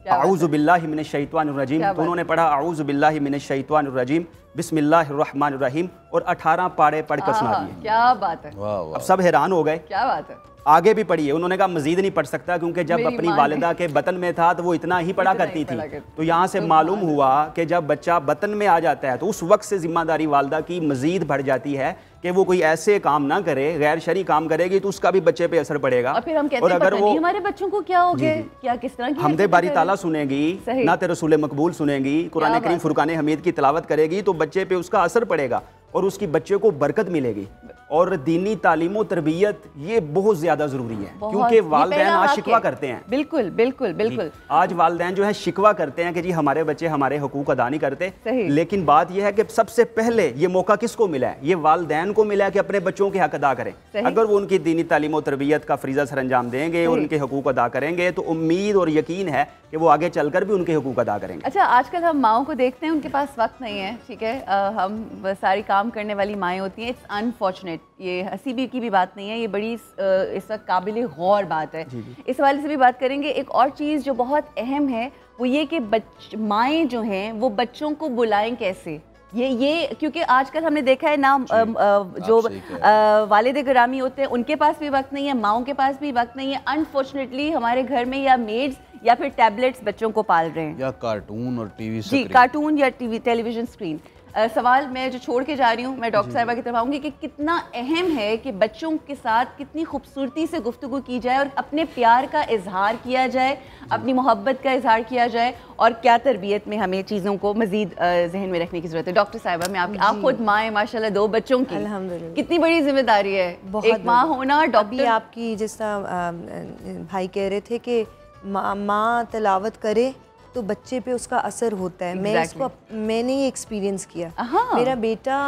आऊज़ु बिल्लाहि मिनश शैतानिर रजीम, तो उन्होंने पढ़ा आऊज़ु बिल्लाहि मिनश शैतानिर रजीम बिस्मिल्लाहिर रहमानिर रहीम, और 18 पारे पढ़कर सुना दिए। क्या बात है। अब सब हैरान हो गए। क्या बात है। आगे भी पढ़िए, उन्होंने कहा मजीद नहीं पढ़ सकता, क्योंकि जब अपनी वालिदा के बतन में था तो वो इतना ही पढ़ा करती थी। तो यहाँ से मालूम हुआ कि जब बच्चा बतन में आ जाता है तो उस वक्त से जिम्मेदारी वालिदा की मजीद बढ़ जाती है कि वो कोई ऐसे काम ना करे, गैर शरई काम करेगी तो उसका भी बच्चे पे असर पड़ेगा। और फिर हम कहते हैं पता नहीं हमारे बच्चों को क्या हो गया, क्या किस तरह की हमदे बारी ताला सुनेगी, नात रसूल मकबूल सुनेगी, कुरान करीम फुरकान हमीद की तिलावत करेगी तो बच्चे पे उसका असर पड़ेगा और उसकी बच्चे को बरकत मिलेगी। और दीनी तालीम तरबियत ये बहुत ज़्यादा ज़रूरी है, क्योंकि वालिदैन आज शिकवा करते हैं। बिल्कुल बिल्कुल बिल्कुल। आज वालिदैन जो है शिकवा करते हैं कि जी हमारे बच्चे हमारे हुकूक अदा नहीं करते। लेकिन बात यह है कि सबसे पहले ये मौका किसको मिला है? ये वालिदैन को मिला है कि अपने बच्चों के हक अदा करें। अगर वो उनकी दीनी तालीम और तरबियत का फरीज़ा सर अंजाम देंगे और उनके हुकूक अदा करेंगे तो उम्मीद और यकीन है कि वो आगे चलकर भी उनके हुकूक अदा करेंगे। अच्छा, आजकल हम माओं को देखते हैं, उनके पास वक्त नहीं है, ठीक है, हम सारी काम करने वाली माएँ होती हैं। इट्स अनफॉर्चुनेट, ये हंसी भी की भी बात नहीं है, ये बड़ी इस वक्त काबिल गौर बात है। इस हवाले से भी बात करेंगे। एक और चीज़ जो बहुत अहम है वो ये कि माएँ जो हैं वो बच्चों को बुलाएं कैसे, ये क्योंकि आजकल हमने देखा है ना, जो वालिद गिरामी होते हैं उनके पास भी वक्त नहीं है, माओं के पास भी वक्त नहीं है। अनफॉर्चुनेटली हमारे घर में या मेड्स या फिर टैबलेट्स बच्चों को पाल रहे हैं, या कार्टून और टीवी जी, कार्टून या टेलीविजन स्क्रीन। सवाल मैं जो छोड़ के जा रही हूँ, मैं डॉक्टर साहिबा की तरफ आऊँगी कि कितना अहम है कि बच्चों के साथ कितनी खूबसूरती से गुफ्तगू की जाए और अपने प्यार का इजहार किया जाए, अपनी मोहब्बत का इजहार किया जाए, और क्या तरबियत में हमें चीज़ों को मज़ीद जहन में रखने की ज़रूरत है। डॉक्टर साहिबा, मैं आप खुद माँ हैं माशाल्लाह, 2 बच्चों की, कितनी बड़ी जिम्मेदारी है एक माँ होना। डॉक्टर, आपकी जिस तरह भाई कह रहे थे कि माँ तिलावत करे तो बच्चे पे उसका असर होता है। मैंने ये एक्सपीरियंस किया। मेरा बेटा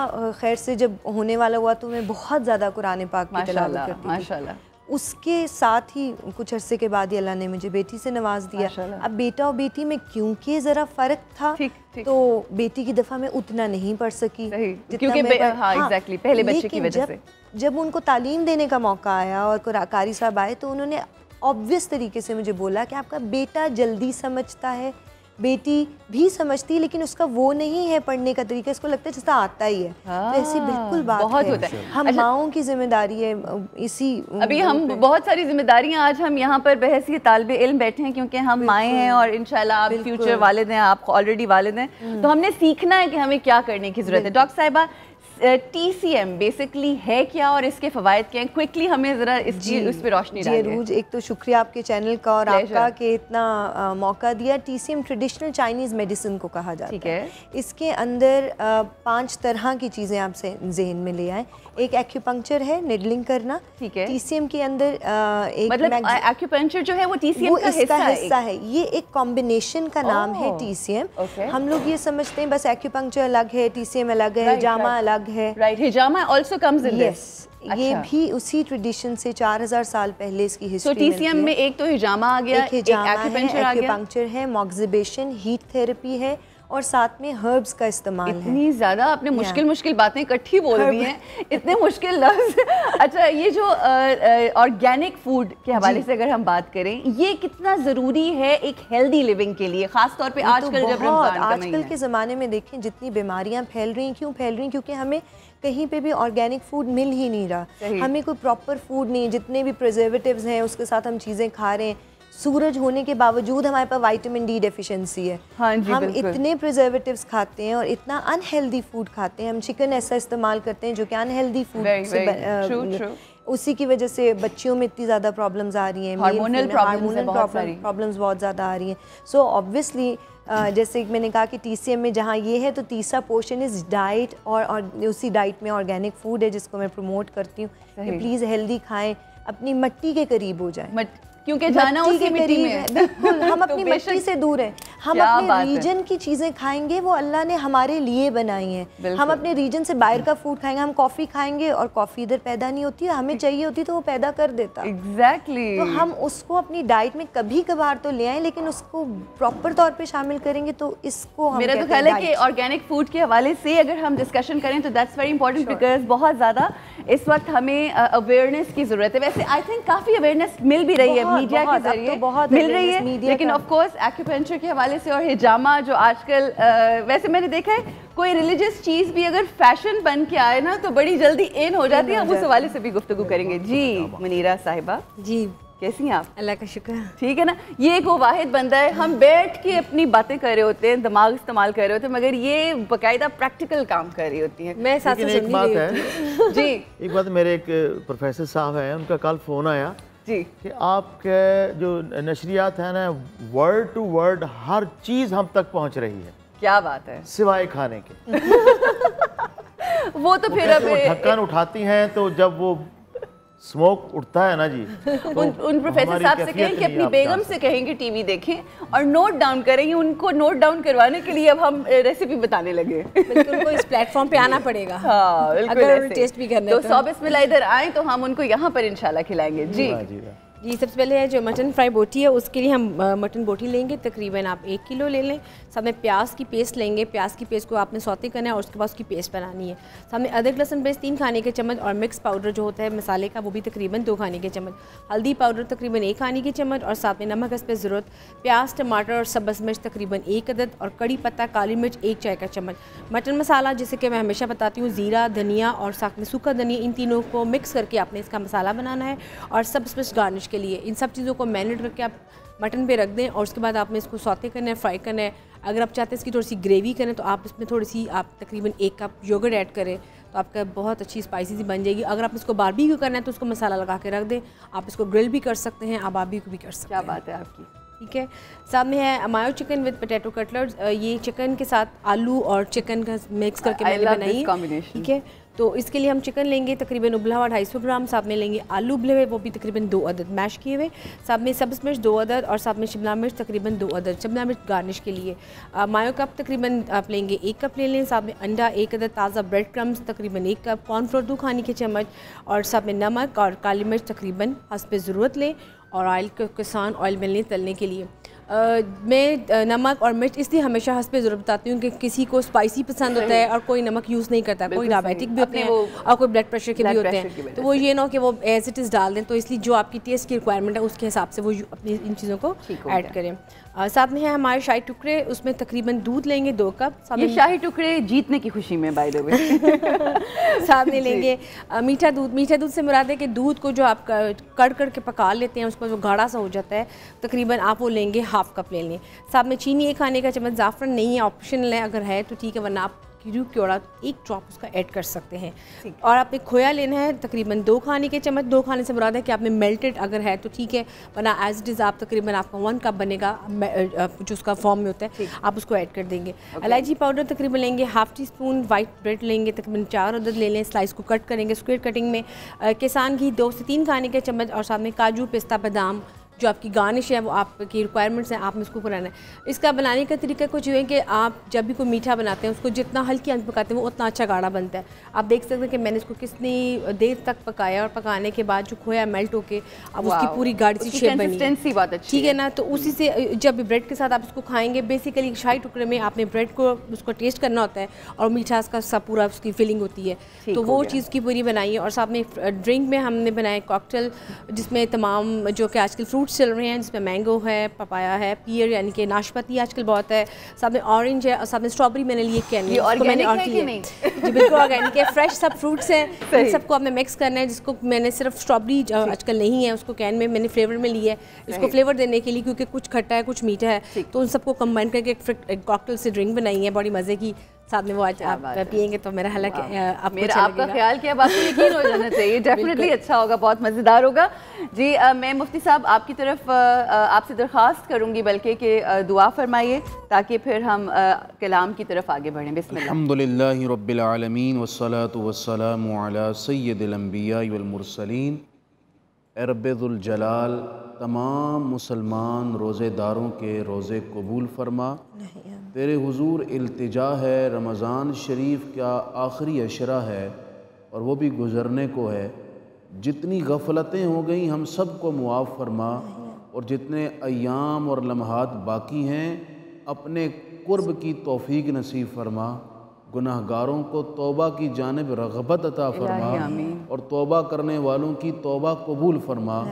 खैर से जब होने वाला हुआ तो मैं बहुत ज़्यादा कुरान पाक की तिलावत करती थी माशाल्लाह। उसके साथ ही कुछ अरसे के बाद ही अल्लाह ने मुझे बेटी से नवाज दिया। अब बेटा और बेटी में क्योंकि ज़रा फ़र्क था तो बेटी की दफ़ा में उतना नहीं पढ़ सकी क्योंकि पहले बच्चे की वजह से। जब उनको तालीम देने का मौका आया और कारी साहब आए तो उन्होंने ऑब्वियस तरीके से मुझे बोला कि आपका बेटा जल्दी समझता है, बेटी भी समझती है, लेकिन उसका वो नहीं है पढ़ने का तरीका, इसको लगता है जैसा आता ही है। तो ऐसी बिल्कुल बात बहुत है। होता है। हम माओं की जिम्मेदारी है इसी। अभी हम बहुत सारी जिम्मेदारियां, आज हम यहाँ पर बहसीत तालिबे इल्म बैठे हैं क्योंकि हम माएँ हैं और इंशाल्लाह आप फ्यूचर वालिद हैं, आप ऑलरेडी वालिद हैं, तो हमने सीखना है कि हमें क्या करने की ज़रूरत है। डॉक्टर साहिबा, TCM बेसिकली है क्या और इसके फ़वाइद क्या हैं? क्विकली हमें ज़रा इसकी उस पर रोशनी डालिए। जी अरूज, एक तो शुक्रिया आपके चैनल का और आपका कि इतना मौका दिया। TCM ट्रेडिशनल चाइनीज़ मेडिसिन को कहा जाता है। ठीक है, इसके अंदर 5 तरह की चीज़ें आपसे जहन में ले आए। एक एक्यूपंक्चर है, निडलिंग करना। ठीक है, TCM के अंदर एक मतलब एक्यूपंक्चर जो है वो TCM का हिस्सा है। ये एक कॉम्बिनेशन का नाम है TCM। हम लोग ये समझते हैं बस एक्यूपंक्चर अलग है, TCM अलग है, हिजामा अलग है। Right, hijama also comes in this. ये भी उसी ट्रेडिशन से 4000 साल पहले इसकी हिस्ट्री। TCM में एक तो हिजामा आ गया, एक एक्यूपंक्चर है, मॉक्सिबेशन, हीट थेरेपी है, और साथ में हर्ब्स का इस्तेमाल है। इतनी ज़्यादा आपने मुश्किल बातें इकट्ठी बोल दी हैं, इतने मुश्किल लफ्ज़। अच्छा, ये जो ऑर्गेनिक फूड के हवाले से अगर हम बात करें, ये कितना ज़रूरी है एक हेल्दी लिविंग के लिए, ख़ास तौर पे आजकल जब रमज़ान का महीना है। आजकल के ज़माने में देखें जितनी बीमारियाँ फैल रही हैं, क्यों फैल रही हैं? क्योंकि हमें कहीं पे भी ऑर्गेनिक फूड मिल ही नहीं रहा। हमें कोई प्रॉपर फूड नहीं, जितने भी प्रिजर्वेटिव्स हैं उसके साथ हम चीज़ें खा रहे हैं। सूरज होने के बावजूद हमारे पास विटामिन D डेफिशिएंसी है। हाँ जी, हम इतने प्रिजर्वेटिव्स खाते हैं और इतना अनहेल्दी फूड खाते हैं। हम चिकन ऐसा इस्तेमाल करते हैं जो कि अनहेल्दी फूड से उसी की वजह से बच्चियों में इतनी ज़्यादा प्रॉब्लम्स आ रही हैं, हार्मोनल प्रॉब्लम्स बहुत ज़्यादा आ रही हैं। सो ऑब्वियसली जैसे मैंने कहा कि TCM में जहाँ ये है तो तीसरा पोर्शन इज़ डाइट, और उसी डाइट में ऑर्गेनिक फूड है जिसको मैं प्रमोट करती हूँ कि प्लीज़ हेल्दी खाएँ, अपनी मिट्टी के करीब हो जाए, क्योंकि जाना उसी मिट्टी में है। बिल्कुल, हम अपनी मिट्टी से दूर हैं। हम अपने रीजन की चीज़ें खाएंगे, वो अल्लाह ने हमारे लिए बनाई हैं। हम अपने रीजन से बाहर का फूड खाएंगे, हम कॉफ़ी खाएंगे और कॉफ़ी इधर पैदा नहीं होती है, हमें चाहिए होती तो वो पैदा कर देता। एग्जैक्टली। तो हम उसको अपनी डाइट में कभी कभार तो ले आएँ, लेकिन उसको प्रॉपर तौर पे शामिल करेंगे तो इसको हम मेरा तो ख्याल है कि ऑर्गेनिक फूड के हवाले से अगर हम डिस्कशन करें तो दैट्स वेरी इंपॉर्टेंट, बिकॉज बहुत ज़्यादा इस वक्त हमें अवेयरनेस की ज़रूरत है। वैसे आई थिंक काफ़ी अवेयरनेस मिल भी रही है मीडिया के जरिए, बहुत मिल रही है, लेकिन ऑफ कोर्स एक्यूपेंचर के हवाले से और हिजामा जो आजकल वैसे मैंने देखा है कोई रिलीजियस चीज़ भी अगर फैशन बन के आए ना तो बड़ी जल्दी इन हो जाती है। हम उस हवाले से भी गुफ्तगू करेंगे। जी मुनीरा साहिबा, जी कैसी हैं आप? अल्लाह का शुक्र है। ठीक है ना, ये एक वो वाहिद बंदा है, हम बैठ के अपनी बातें कर रहे होते हैं, दिमाग इस्तेमाल कर रहे होते हैं, मगर ये बाकायदा प्रैक्टिकल काम कर रही होती है। मैं साथ में एक बात है जी, एक बात, मेरे एक प्रोफेसर साहब हैं, उनका कल फ़ोन आया जी कि आपके जो नशरियात है ना, वर्ड टू वर्ड हर चीज़ हम तक पहुंच रही है। क्या बात है, सिवाय खाने के। वो तो फिर अब ढक्कन उठाती हैं तो जब वो स्मोक उठता है ना जी, तो उन प्रोफेसर साहब से कहें कि अपनी बेगम से कहेंगे टीवी देखें और नोट डाउन करेंगे। उनको नोट डाउन करवाने के लिए अब हम रेसिपी बताने लगे। बिल्कुल, उनको इस प्लेटफॉर्म पे आना पड़ेगा। हाँ, अगर टेस्ट भी करना है तो 100 बिस्मिल्लाह इधर आए तो हम उनको यहाँ पर इंशाल्लाह खिलाएंगे। जी जी, सबसे पहले है जो मटन फ्राई बोटी है, उसके लिए हम मटन बोटी लेंगे, तकरीबन आप 1 किलो ले लें। साथ में प्याज की पेस्ट लेंगे, प्याज की पेस्ट को आपने सौते करना है और उसके बाद उसकी पेस्ट बनानी है। साथ में अदरक लहसुन पेस्ट 3 खाने के चम्मच और मिक्स पाउडर जो होता है मसाले का वो भी तकरीबन 2 खाने के चम्मच, हल्दी पाउडर तकरीबन 1 खाने के चम्मच और साथ में नमक इस पर ज़रूरत, प्याज टमाटर और सब्ज़ मिर्च तकरीबन 1 अदद और कड़ी पत्ता काली मिर्च 1 चाय का चम्मच। मटन मसाला जैसे कि मैं हमेशा बताती हूँ, ज़ीरा, धनिया और साथ में सूखा धनिया, इन तीनों को मिक्स करके आपने इसका मसाला बनाना है और सब्ज़ मिर्च गार्निश के लिए। इन सब चीज़ों को मैरिनेट करके आप मटन पे रख दें और उसके बाद आपने इसको सौते करना है, फ्राई करना है। अगर आप चाहते हैं इसकी थोड़ी सी ग्रेवी करें तो आप इसमें थोड़ी सी आप तकरीबन 1 कप योगर्ट ऐड करें तो आपका बहुत अच्छी स्पाइसी सी बन जाएगी। अगर आप इसको बारबेक्यू करना है तो उसको मसाला लगा के रख दें। आप इसको ग्रिल भी कर सकते हैं, आप बारबेक्यू भी कर सकते हैं। क्या बात है आपकी। ठीक है, सामने है मायो चिकन विद पोटैटो कटलेट्स। ये चिकन के साथ आलू और चिकन का मिक्स करके मैंने बनाई है। ठीक है, तो इसके लिए हम चिकन लेंगे तकरीबन उबला हुआ 250 ग्राम, साथ में लेंगे आलू उबले हुए वो भी तकरीबन 2 अदद मैश किए हुए, साथ में सब्ज़ मिर्च 2 अदद और साथ में शिमला मिर्च तकरीबन 2 अदद, शिमला मिर्च गार्निश के लिए। मायो कप तकरीबन आप लेंगे 1 कप ले लें, साथ में अंडा 1 अदद, ताज़ा ब्रेड क्रम्स तकरीबन 1 कप, कॉर्नफ्लोर 2 खाने के चम्मच और साथ में नमक और काली मिर्च तकरीबन हस्ब ज़रूरत लें और ऑयल को किसान ऑयल में लें तलने के लिए। मैं नमक और मिर्च इसलिए हमेशा हस्ब ज़रूर बताती हूँ कि किसी को स्पाइसी पसंद होता है और कोई नमक यूज़ नहीं करता, कोई डायबिटिक भी होते हैं और कोई ब्लड प्रेशर के भी होते हैं, तो वो ये ना कि वो एज इट इज़ डाल दें। तो इसलिए जो आपकी टेस्ट की रिक्वायरमेंट है उसके हिसाब से वो अपनी इन चीज़ों को ऐड करें। साथ में है हमारे शाही टुकड़े, उसमें तकरीबन दूध लेंगे 2 कप। ये शाही टुकड़े जीतने की खुशी में बाय द वे। साथ में लेंगे मीठा दूध। मीठा दूध से मुराद है कि दूध को जो आप कड़ के पका लेते हैं उसको जो गाढ़ा सा हो जाता है तकरीबन आप वो लेंगे 1/2 कप ले लें। साथ में चीनी 1 खाने का चम्मच, ज़ाफ़रान नहीं है ऑप्शनल है, अगर है तो ठीक है, वरना आप क्यूब क्योड़ा 1 ड्रॉप उसका ऐड कर सकते हैं। और आपने खोया लेना है तकरीबन 2 खाने के चम्मच। 2 खाने से मुराद है कि आपने मेल्टेड अगर है तो ठीक है, वरना एज इट इज़ आप तकरीबन आपका 1 कप बनेगा जो उसका फॉर्म में होता है, आप उसको ऐड कर देंगे। इलायची पाउडर तकरीबन लेंगे 1/2 टीस्पून। वाइट ब्रेड लेंगे तकरीबन 4 अदद ले लें, स्लाइस को कट करेंगे स्क्वायर कटिंग में। किसान घी 2 से 3 खाने के चम्मच और साथ में काजू पिस्ता बादाम जो आपकी गार्निश है वो आपकी रिक्वायरमेंट्स हैं, आपने इसको बनाना है। इसका बनाने का तरीका कुछ ये है कि आप जब भी कोई मीठा बनाते हैं उसको जितना हल्की आंच पकाते हैं वो उतना अच्छा गाढ़ा बनता है। आप देख सकते हैं कि मैंने इसको कितनी देर तक पकाया और पकाने के बाद जो खोया मेल्ट होके अब उसकी पूरी गाढ़ी सी शेप बनी है, ठीक है ना। तो उसी से जब ब्रेड के साथ आप इसको खाएंगे, बेसिकली शाही टुकड़े में आपने ब्रेड को उसको टेस्ट करना होता है और मीठा इसका सब पूरा उसकी फीलिंग होती है, तो वो चीज़ की पूरी बनाई है। और साथ में ड्रिंक में हमने बनाया कॉकटेल जिसमें तमाम जो कि आजकल फ्रूट्स चल रहे हैं, जिसमें मैंगो है, पपाया है, पियर यानी कि नाशपाती आजकल बहुत है, साथ में ऑरेंज है और साथ में स्ट्रॉबेरी मैंने लिए कैन में, ऑर्गेनिक है कि नहीं? जी बिल्कुल ऑर्गेनिक है, फ्रेश सब फ्रूट्स हैं, इन सबको आपने मिक्स करना है। जिसको मैंने सिर्फ स्ट्रॉबेरी आजकल नहीं है उसको कैन में मैंने फ्लेवर में लिया है, इसको फ्लेवर देने के लिए, क्योंकि कुछ खट्टा है कुछ मीठा है, तो उन सबको कंबाइन करके एक कॉकटेल से ड्रिंक बनाई है बड़ी मज़े की। साथ में वो आज आप पियेंगे तो मेरा हालांकि आपका ख्याल किया, आपको यकीन हो जाना चाहिए, डेफिनेटली अच्छा होगा, बहुत मज़ेदार होगा। जी मैं मुफ्ती साहब आपकी तरफ आपसे दरख्वास्त करूंगी बल्कि कि दुआ फरमाइए ताकि फिर हम कलाम की तरफ आगे बढ़ें। बिस्मिल्लाह। अल्हम्दुलिल्लाहि रब्बिल आलमीन वस्सलातु वस्सलामु अला सय्यिदिल अंबिया वल मुरसलीन। ए रब्बे ज़ुल जलाल, तमाम मुसलमान रोज़ेदारों के रोज़े कबूल फरमा। तेरे हुजूर इल्तिजा है, रमज़ान शरीफ का आखिरी अशरा है और वो भी गुज़रने को है। जितनी गफलतें हो गई हम सब को मुआफ़ फरमा और जितने अय्याम और लम्हात बाकी हैं अपने कुर्ब की तौफ़ीक नसीब फरमा। गुनाहगारों को तौबा की जानिब रग़बत अता फरमा और तौबा करने वालों की तौबा कबूल फरमा।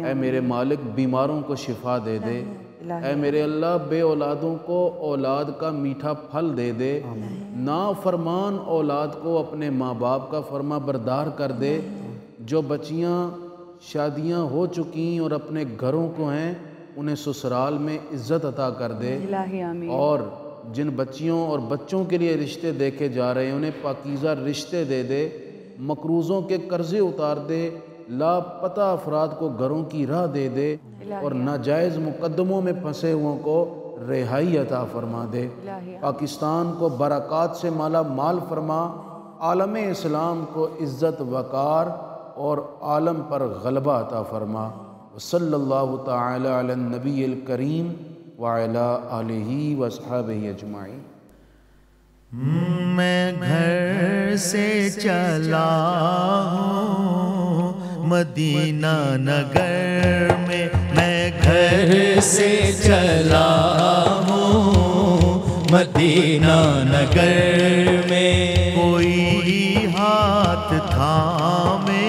ऐ मेरे मालिक बीमारों को शिफा दे दे, ऐ मेरे अल्लाह बे औलादों को औलाद का मीठा फल दे दे, ना फरमान औलाद को अपने माँ बाप का फरमा बरदार कर दे। जो बच्चियाँ शादियाँ हो चुकी और अपने घरों को हैं उन्हें ससुराल में इज़्ज़त अता कर दे, और जिन बच्चियों और बच्चों के लिए रिश्ते देखे जा रहे हैं उन्हें पाकीज़ा रिश्ते दे दे, मकरूज़ों के कर्ज़े उतार दे, लापता अफराद को घरों की राह दे दे और नाजायज़ मुकद्दमों में फंसे हुओं को रिहाई अता फरमा दे। पाकिस्तान को बरक़ात से माला माल फरमा, आलम इस्लाम को इज़्ज़त वक़ार और आलम पर ग़लबा अता फरमा। सल्लल्लाहु तआला अला नबील करीम व अला आलिही व अस्हाबिही अजमाइन। मैं घर से चला हूँ मदीना नगर में, मैं घर से चला हूँ मदीना नगर में। कोई हाथ थामे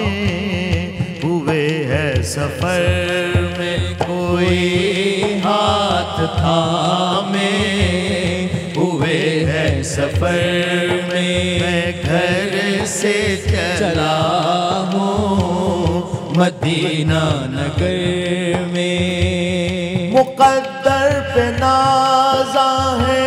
हुए है सफर में, कोई हाथ थामे हुए है सफर में। मैं घर से चला हूँ मदीना मदीना नगर में। मुकद्दर पे नाज़ा है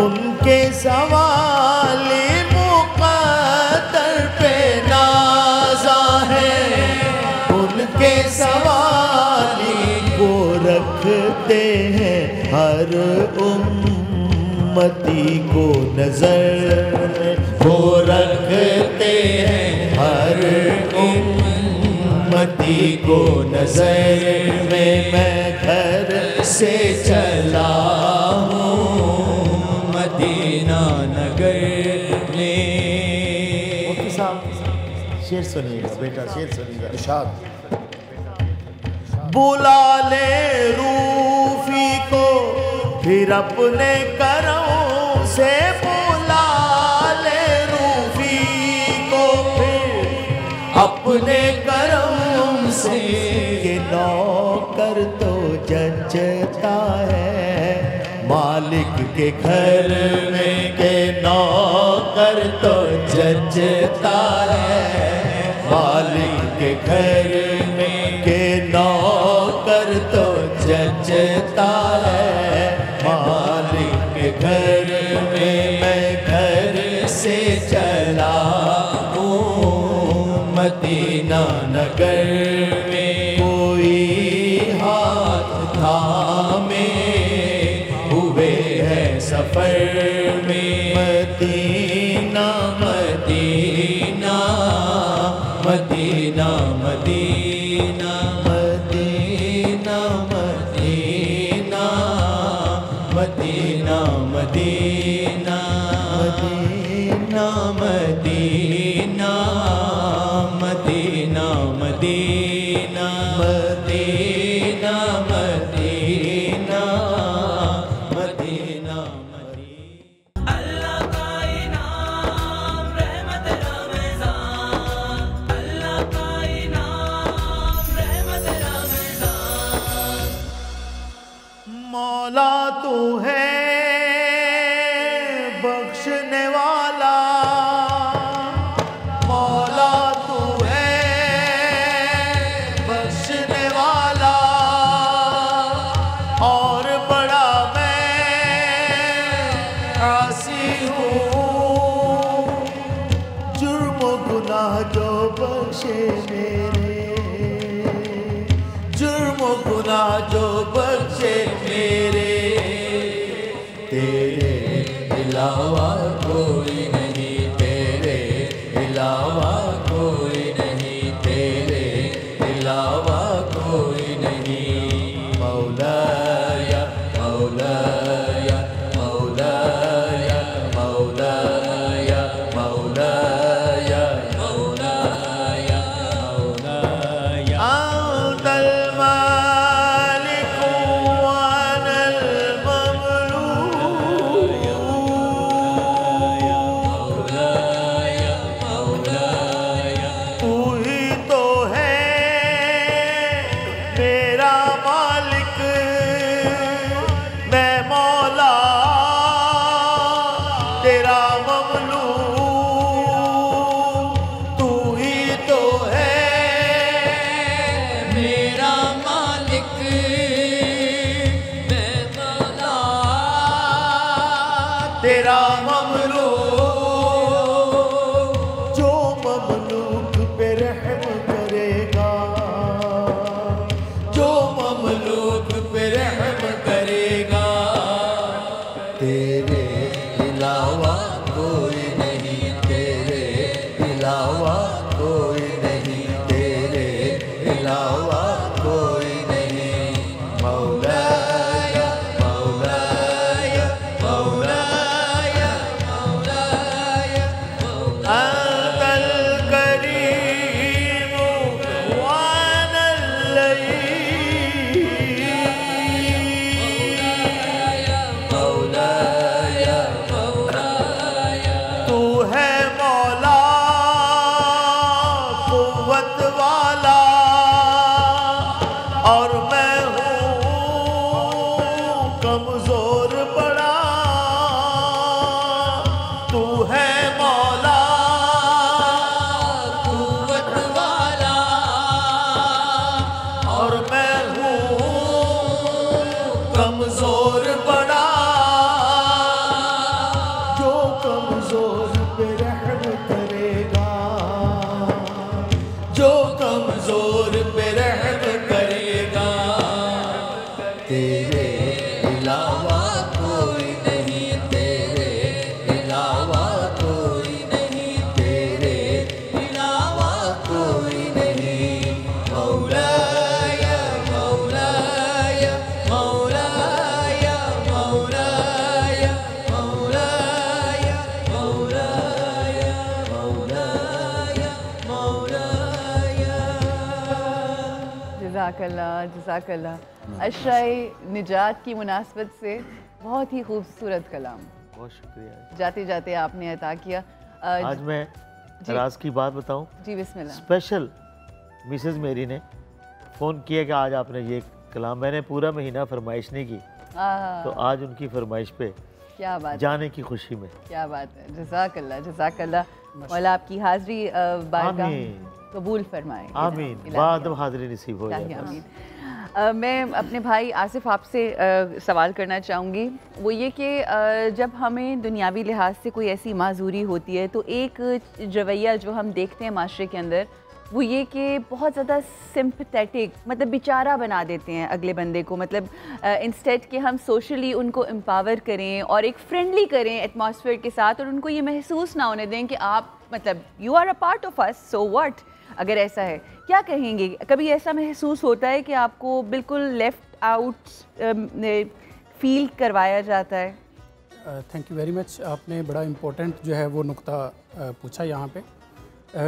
उनके सवाले, मुकद्दर पे नाज़ा है उनके सवाले। वो रखते हैं हर उम्मती को नजर में, वो रखते हैं हर उम्मती को नजर में। मैं घर से चला हूँ मदीना नगर में। मुफ्ती साहब शेर सुनिएगा बेटा, शेर सुनिएगा। इरशाद। बुला ले रूफी को फिर अपने करम से, बुला ले रूफी को फिर अपने करम से। के नौकर तो जचता है मालिक के घर में, के नौकर तो जचता है मालिक के घर में। के नौकर तो जचता है मालिक के घर में। मैं घर से चला हूँ मदीना नगर में। कोई हाथ थामे हुए है सफर में। Medina Medina Medina Medina Medina Medina Medina Medina Medina Medina Medina Medina Medina Medina Medina. अल्लाह का इनाम रहमत रमज़ान, अल्लाह का इनाम रहमत रमज़ान। मौला तू है बख्शने वाला, मौला तू है बख्शने वाला। और बड़ा मैं आसी हूँ, जुर्म गुनाह जो बख्शे मेरे, जुर्म गुनाह जो बख्शे मेरे। तेरे अलावा कोई नहीं, तेरे अलावा कोई नहीं, तेरे अलावा कोई नहीं। मौलाया मौलाया मौलाया मौलाया मौलाया मौलाया मौलाया। अन्तल मालिक व अनल ममलूक। तू ही तो है मेरा मालिक, मैं मौला तेरा ममलूक। तू ही तो है मेरा मालिक, मैं मौला तेरा ममलूक। जो ममलूक पे रहम करेगा, जो ममलूक पे रहम करेगा। तेरे अलावा कोई नहीं, तेरे अलावा कोई नहीं, तेरे अलावा कोई नहीं। मौलाया मौलाया मौलाया मौलाया अन्तल करीम व अनल लईम। मौलाया मौलाया तू है मौला कुव्वत वाला, और मैं हूँ कमजोर बड़ा। तू है मौला कुव्वत वाला, जज़ाकल्लाह जज़ाकल्लाह। अशराए निजात की मुनासबत से बहुत ही खूबसूरत कलाम, बहुत शुक्रिया। जाते जाते आपने अता किया। आज मैं राज की बात बताऊं? जी बिस्मिल्लाह। स्पेशल मिसेस मेरी ने फ़ोन किया कि आज आपने ये कलाम, मैंने पूरा महीना फरमाइश नहीं की, तो आज उनकी फरमाइश पे क्या बात जाने की खुशी में। क्या बात है, जज़ाकल्लाह जज़ाकल्लाह। मौला आपकी हाज़री बारगाह कबूल फरमाए। आमीन। बाद हाज़री नसीब हो जाए। मैं अपने भाई आसिफ आपसे सवाल करना चाहूँगी, वो ये कि जब हमें दुनियावी लिहाज से कोई ऐसी माजूरी होती है तो एक रवैया जो हम देखते हैं माशरे के अंदर वो ये कि बहुत ज़्यादा सिंपथेटिक, मतलब बेचारा बना देते हैं अगले बंदे को, मतलब इंस्टेड कि हम सोशली उनको एम्पावर करें और एक फ्रेंडली करें एटमॉस्फेयर के साथ और उनको ये महसूस ना होने दें कि आप मतलब you are a part of us, so what. अगर ऐसा है क्या कहेंगे? कभी ऐसा महसूस होता है कि आपको बिल्कुल लेफ़्ट आउट फील करवाया जाता है? Thank you very much. आपने बड़ा इम्पोर्टेंट जो है वो नुक्ता पूछा यहाँ पे।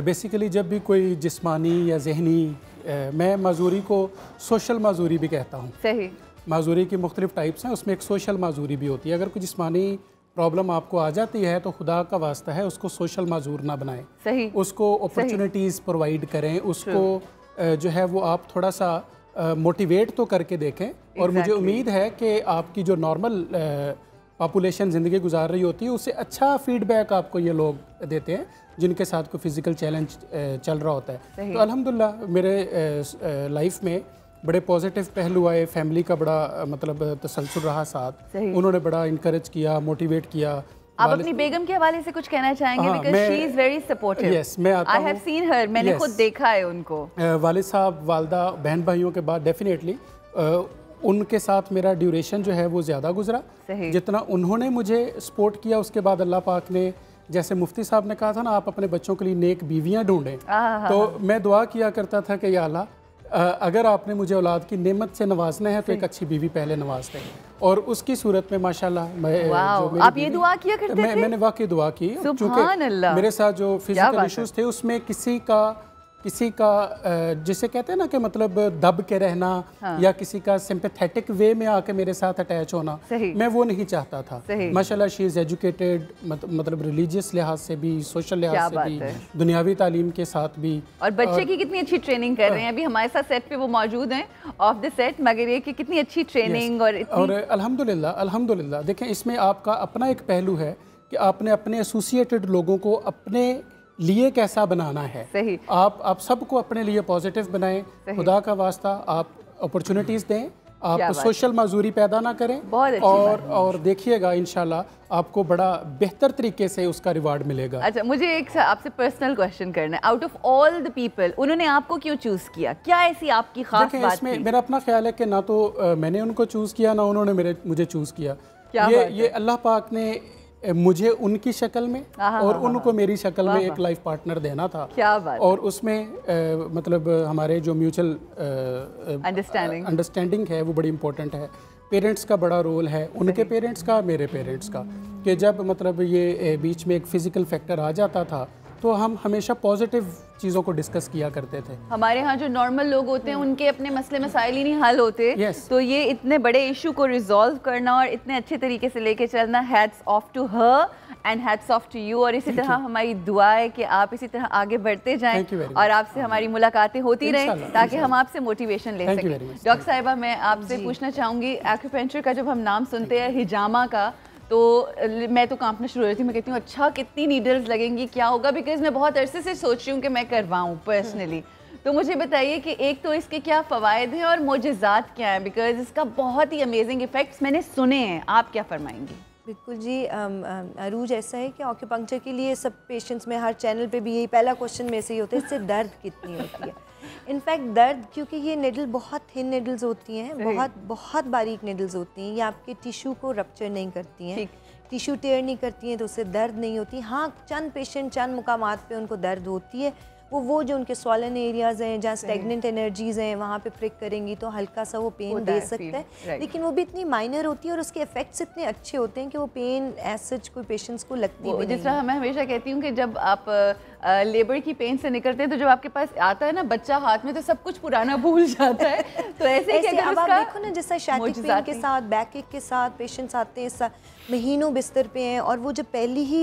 बेसिकली जब भी कोई जिस्मानी या जहनी, मैं माजूरी को सोशल माजूरी भी कहता हूँ। सही। माजूरी की मुख्तलिफ टाइप्स हैं, उसमें एक सोशल माजूरी भी होती है। अगर कोई जिस्मानी प्रॉब्लम आपको आ जाती है तो खुदा का वास्ता है उसको सोशल माजूर ना बनाएं। सही। उसको अपॉर्चुनिटीज़ प्रोवाइड करें, उसको जो है वो आप थोड़ा सा मोटिवेट तो करके देखें। और मुझे उम्मीद है कि आपकी जो नॉर्मल पॉपुलेशन ज़िंदगी गुजार रही होती है उससे अच्छा फीडबैक आपको ये लोग देते हैं जिनके साथ कोई फिज़िकल चैलेंज चल रहा होता है। तो अल्हम्दुलिल्लाह मेरे लाइफ में बड़े पॉजिटिव पहलू आए, फैमिली का बड़ा मतलब तसलसल रहा साथ, उन्होंने बड़ा इनकरेज किया, मोटिवेट किया। आप अपनी बेगम के हवाले से कुछ कहना चाहेंगे? Because she is very supportive. Yes, मैं आता हूं, आई हैव सीन हर, मैंने खुद देखा है उनको। वालिद साहब, वालदा, बहन भाइयों के बाद डेफिनेटली उनके साथ मेरा ड्यूरेशन जो है वो ज़्यादा गुजरा। जितना उन्होंने मुझे सपोर्ट किया उसके बाद अल्लाह पाक ने, जैसे मुफ्ती साहब ने कहा था ना, आप अपने बच्चों के लिए नेक बीवियां ढूंढें, तो मैं दुआ किया करता था कि या अल्लाह अगर आपने मुझे औलाद की नेमत से नवाजना है तो एक अच्छी बीवी पहले नवाज दें। और उसकी सूरत में माशाल्लाह आप ये दुआ किया करते थे? मैंने वाकई दुआ की, क्योंकि मेरे साथ जो फिजिकल इश्यूज थे उसमें किसी का जिसे कहते हैं ना कि मतलब दब के रहना, या किसी का सिंपैथेटिक वे में आके मेरे साथ अटैच होना, मैं वो नहीं चाहता था। माशाल्लाह शी इज़ एजुकेटेड, मतलब रिलीजियस लिहाज से भी, सोशल लिहाज से भी, दुनियावी तालीम के साथ भी। और बच्चे की कितनी अच्छी ट्रेनिंग कर रहे हैं। अभी हमारे साथ सेट पे वो मौजूद हैं ऑफ द सेट, मगर ये कि कितनी अच्छी ट्रेनिंग और अल्हम्दुलिल्लाह देखें, इसमें आपका अपना एक पहलू है कि आपने अपने एसोसिएटेड लोगों को अपने लिए कैसा बनाना है। सही। आप सबको अपने लिए पॉजिटिव बनाएं। खुदा का वास्ता आप अपॉर्चुनिटीज़ दें, आप सोशल माजूरी पैदा ना करें। और देखिएगा इंशाल्लाह आपको बड़ा बेहतर तरीके से उसका रिवार्ड मिलेगा। अच्छा, मुझे एक आपसे पर्सनल क्वेश्चन करना है। Out of all the people उन्होंने आपको क्यों चूज़ किया? क्या ऐसी आपकी खास बात इसमें थी? मेरा अपना ख्याल है कि ना तो मैंने उनको चूज़ किया, ना उन्होंने मुझे चूज़ किया। ये अल्लाह पाक ने मुझे उनकी शक्ल में और उनको मेरी शक्ल में एक लाइफ पार्टनर देना था। क्या बात। और उसमें मतलब हमारे जो म्यूचुअल अंडरस्टैंडिंग है वो बड़ी इंपॉर्टेंट है। पेरेंट्स का बड़ा रोल है, उनके पेरेंट्स का, मेरे पेरेंट्स का, कि जब मतलब ये बीच में एक फ़िज़िकल फैक्टर आ जाता था तो हम हमेशा पॉजिटिव चीज़ों को डिस्कस किया करते थे। हमारे यहाँ जो नॉर्मल लोग होते हैं उनके अपने मसले मसाइल ही नहीं हल होते। तो ये इतने बड़े इशू को रिजॉल्व करना और इतने अच्छे तरीके से लेके चलना, hats off to her and hats off to you. और इसी तरह हमारी दुआ है कि आप इसी तरह आगे बढ़ते जाएं और आपसे हमारी मुलाकातें होती रहें ताकि हम आपसे मोटिवेशन ले सकें। डॉक्टर साहिबा, मैं आपसे पूछना चाहूँगी, एक्यूपेंचर का जब हम नाम सुनते हैं, हिजामा का, तो मैं तो कांपना शुरू हो रही थी। मैं कहती हूँ अच्छा कितनी नीडल्स लगेंगी, क्या होगा, बिकॉज मैं बहुत अरसे से सोच रही हूँ कि मैं करवाऊँ पर्सनली। तो मुझे बताइए कि एक तो इसके क्या फ़वाइद हैं और मोजज़ात क्या हैं, बिकॉज इसका बहुत ही अमेजिंग इफ़ेक्ट्स मैंने सुने हैं। आप क्या फरमाएंगी? बिल्कुल जी, अरूज, ऐसा है कि ऑक्यूपंक्चर के लिए सब पेशेंट्स में, हर चैनल पे भी यही पहला क्वेश्चन में से ही होता है, इससे दर्द कितनी होती है। इनफैक्ट दर्द, क्योंकि ये निडल बहुत थिन निडल्स होती हैं, बहुत बारीक निडल्स होती हैं, ये आपके टिश्यू को रप्चर नहीं करती हैं, टिश्यू टेयर नहीं करती हैं, तो उससे दर्द नहीं होती। हाँ, चंद पेशेंट चंद मुकामात पे उनको दर्द होती है, वो जो उनके स्वॉलन एरियाज़ हैं, जहाँ स्टेगनेंट एनर्जीज़ हैं, वहाँ पे प्रिक करेंगे तो हल्का सा वो पेन दे सकता है, लेकिन वो भी इतनी माइनर होती है और उसके इफेक्ट्स इतने अच्छे होते हैं कि वो पेन एज सच कोई पेशेंट्स को लगती है। जिस तरह मैं हमेशा कहती हूँ कि जब आप लेबर की पेन से निकलते हैं तो जब आपके पास आता है ना बच्चा हाथ में, तो सब कुछ पुराना भूल जाता है। तो ऐसे ही अब आप देखो ना, जैसा शैटिक पेन के साथ, बैक एक के साथ पेशेंट्स आते हैं, महीनों बिस्तर पे हैं, और वो जब पहली ही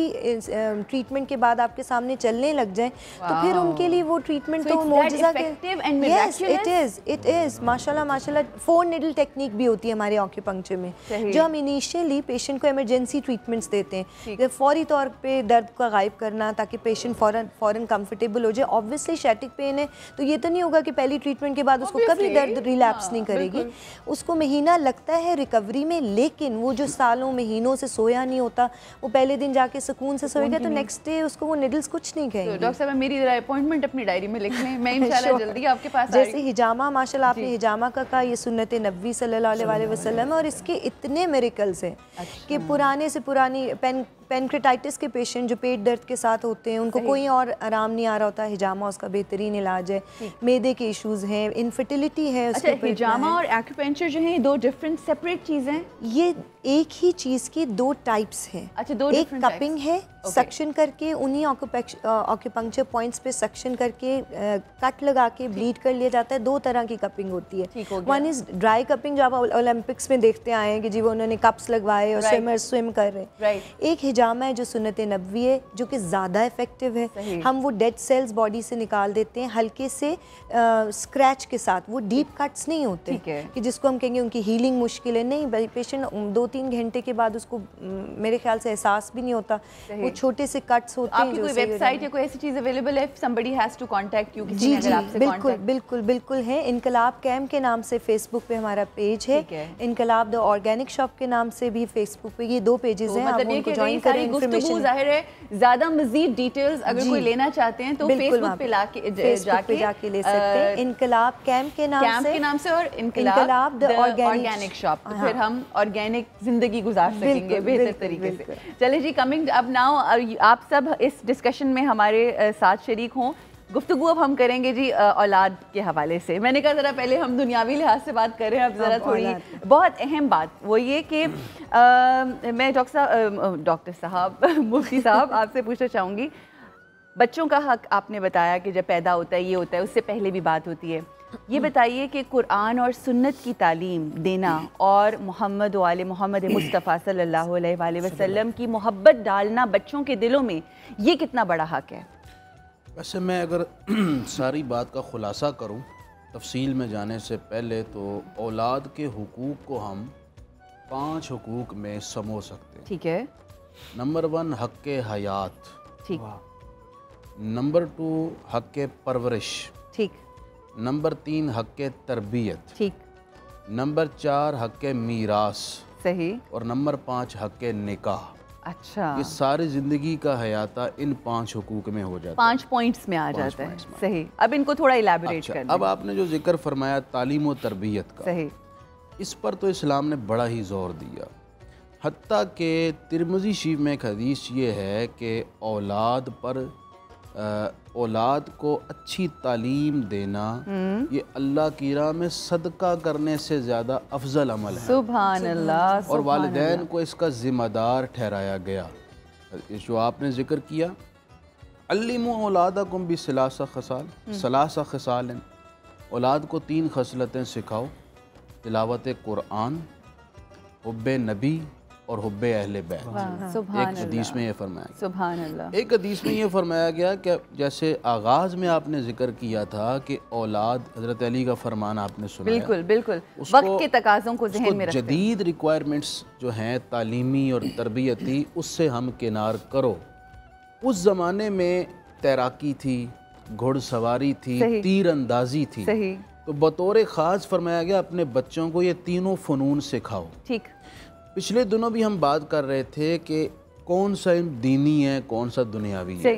ट्रीटमेंट के बाद आपके सामने चलने लग जाए तो फिर उनके लिए वो ट्रीटमेंट तो मौजज़ा के। यस, इट इज़ माशाल्लाह माशाल्लाह। 4 निडल टेक्निक भी होती है हमारे ऑक्यूपंक्चर में, जो हम इनिशियली पेशेंट को इमरजेंसी ट्रीटमेंट्स देते हैं, फौरी तौर पे दर्द का गायब करना ताकि पेशेंट फ़ौरन कंफर्टेबल हो जाए। ऑब्वियसली शैटिक पेन है तो ये तो नहीं होगा कि पहली ट्रीटमेंट के बाद उसको कभी दर्द रिलैप्स नहीं करेगी, उसको महीना लगता है रिकवरी में, लेकिन वो जो सालों महीनों से सोया नहीं होता, वो पहले दिन जाके सुकून से सोएगा तो नेक्स्ट डे उसको वो निडल्स कुछ नहीं कहेंगे। तो डॉक्टर साहब मेरी अपॉइंटमेंट अपनी डायरी में लिख लें, मैं इंशाल्लाह जल्दी आपके पास। जैसे हिजामा, माशाल्लाह आपने हिजामा का कहा, ये सुन्नत नबी सल्लल्लाहु अलैहि वसल्लम है और इसके इतने मिरेकल्स हैं कि पुराने से पुरानी पेनक्रेटाइटिस के पेशेंट जो पेट दर्द के साथ होते हैं, उनको कोई और आराम नहीं आ रहा होता, हिजामा उसका बेहतरीन इलाज है। मैदे के इश्यूज़ हैं, इनफर्टिलिटी है। अच्छा, हिजामा और एक्यूपेंचर जो हैं 2 डिफरेंट सेपरेट चीज़ें हैं? ये एक ही चीज़ की 2 टाइप्स हैं। अच्छा, 2 एक कपिंग है, सक्शन करके उन्हीं ऑक्यूपंक्चर पॉइंट्स पे सक्शन करके कट लगा के ब्लीड कर लिया जाता है। 2 तरह की कपिंग होती है। वन इज़ ड्राई कपिंग, जो आप ओलंपिक्स में देखते आए हैं कि जी वो उन्होंने कप्स लगवाए और स्विमर स्विम कर रहे हैं। एक हिजामा है जो सुन्नत नबवी है, जो कि ज़्यादा इफेक्टिव है। हम वो डेड सेल्स बॉडी से निकाल देते हैं हल्के से स्क्रैच के साथ। वो डीप कट्स नहीं होते कि जिसको हम कहेंगे उनकी हीलिंग मुश्किल है, नहीं, पेशेंट 2-3 घंटे के बाद उसको मेरे ख्याल से एहसास भी नहीं होता। वो छोटे से कट्स होते हैं। आपकी कोई वेबसाइट या कोई ऐसी चीज़ अवेलेबल है if somebody has to contact you? जी बिल्कुल है। इनकलाब कैम्प के नाम से फेसबुक पे हमारा पेज है, इनकलाब द ऑर्गेनिक शॉप के नाम से भी फेसबुक पे, ये 2 पेजेस हैं। आप उनको ज्वाइन करें। गुफ्तगू ज़ाहिर है ज़्यादा मज़ीद डिटेल्स अगर कोई लेना चाहते हैं तो फेसबुक पे जाके ले सकते हैं, इनकलाब कैम्प के नाम से और इनकलाब द ऑर्गेनिक शॉप। तो फिर हम ऑर्गेनिक जिंदगी गुजार सकेंगे बेहतर तरीके से। चले जी, कमिंग अब नाउ आप सब इस डिस्कशन में हमारे साथ शरीक हों। गुफ्तगू अब हम करेंगे जी औलाद के हवाले से। मैंने कहा ज़रा पहले हम दुनियावी लिहाज से बात करें, अब ज़रा थोड़ी बहुत अहम बात वो ये कि मैं डॉक्टर साहब मुफ्ती साहब आपसे पूछना चाहूँगी, बच्चों का हक आपने बताया कि जब पैदा होता है ये होता है, उससे पहले भी बात होती है। ये बताइए कि कुरान और सुन्नत की तालीम देना और मोहम्मद वाले मोहम्मद मुस्तफ़ा सल्लल्लाहु अलैहि वसल्लम की मोहब्बत डालना बच्चों के दिलों में, ये कितना बड़ा हक है? वैसे मैं अगर सारी बात का खुलासा करूं तफसील में जाने से पहले, तो औलाद के हुकूक को हम 5 हुकूक में समो सकते हैं। ठीक है। नंबर 1 हक़ हयात। ठीक। नंबर 2 हक़ परवरिश। ठीक। नंबर 3 हक़ तरबियत। ठीक। नंबर 4 हक़ मीरास। सही। और नंबर 5 हक़ निकाह। अच्छा, ये सारी ज़िंदगी का हयाता इन 5 हुकूक में हो जाता है, 5 पॉइंट्स में आ जाता है। सही। अब इनको थोड़ा इलैबोरेट करना। अब आपने जो जिक्र फरमाया तालीम और तरबियत का, सही, इस पर तो इस्लाम ने बड़ा ही ज़ोर दिया। हत्ता कि तिरमिज़ी शरीफ में एक हदीस ये है कि औलाद को अच्छी तालीम देना ये अल्लाह की राह में सदका करने से ज़्यादा अफजल अमल है। सुभान अल्लाह। और वालिदैन को इसका ज़िम्मेदार ठहराया गया। जो आपने जिक्र किया, अल्लिमू औलादकुम बिसलासा खसाल, सलासा खसाल, औलाद को 3 खसलतें सिखाओ, तिलावत कुरान, हुब्बे नबी और हुब्बे अहले बैत। एक हदीस में ये फरमाया, सुभान अल्लाह। एक हदीस में ये फरमाया गया कि जैसे आगाज़ में आपने जिक्र किया था कि औलाद, हज़रत अली का फरमान आपने सुना, बिल्कुल बिल्कुल, वक्त के तकाज़ों को ज़हन में रखते हैं। जदीद रिक्वायरमेंट्स जो हैं तालीमी और तरबियती, उससे हम किनार करो। उस ज़माने में तैराकी थी, घुड़सवारी थी, तीर अंदाजी थी, तो बतौर ख़ास फरमाया गया अपने बच्चों को ये तीनों फ़नून सिखाओ। ठीक। पिछले दिनों भी हम बात कर रहे थे कि कौन सा दीनी है, कौन सा दुनियावी है।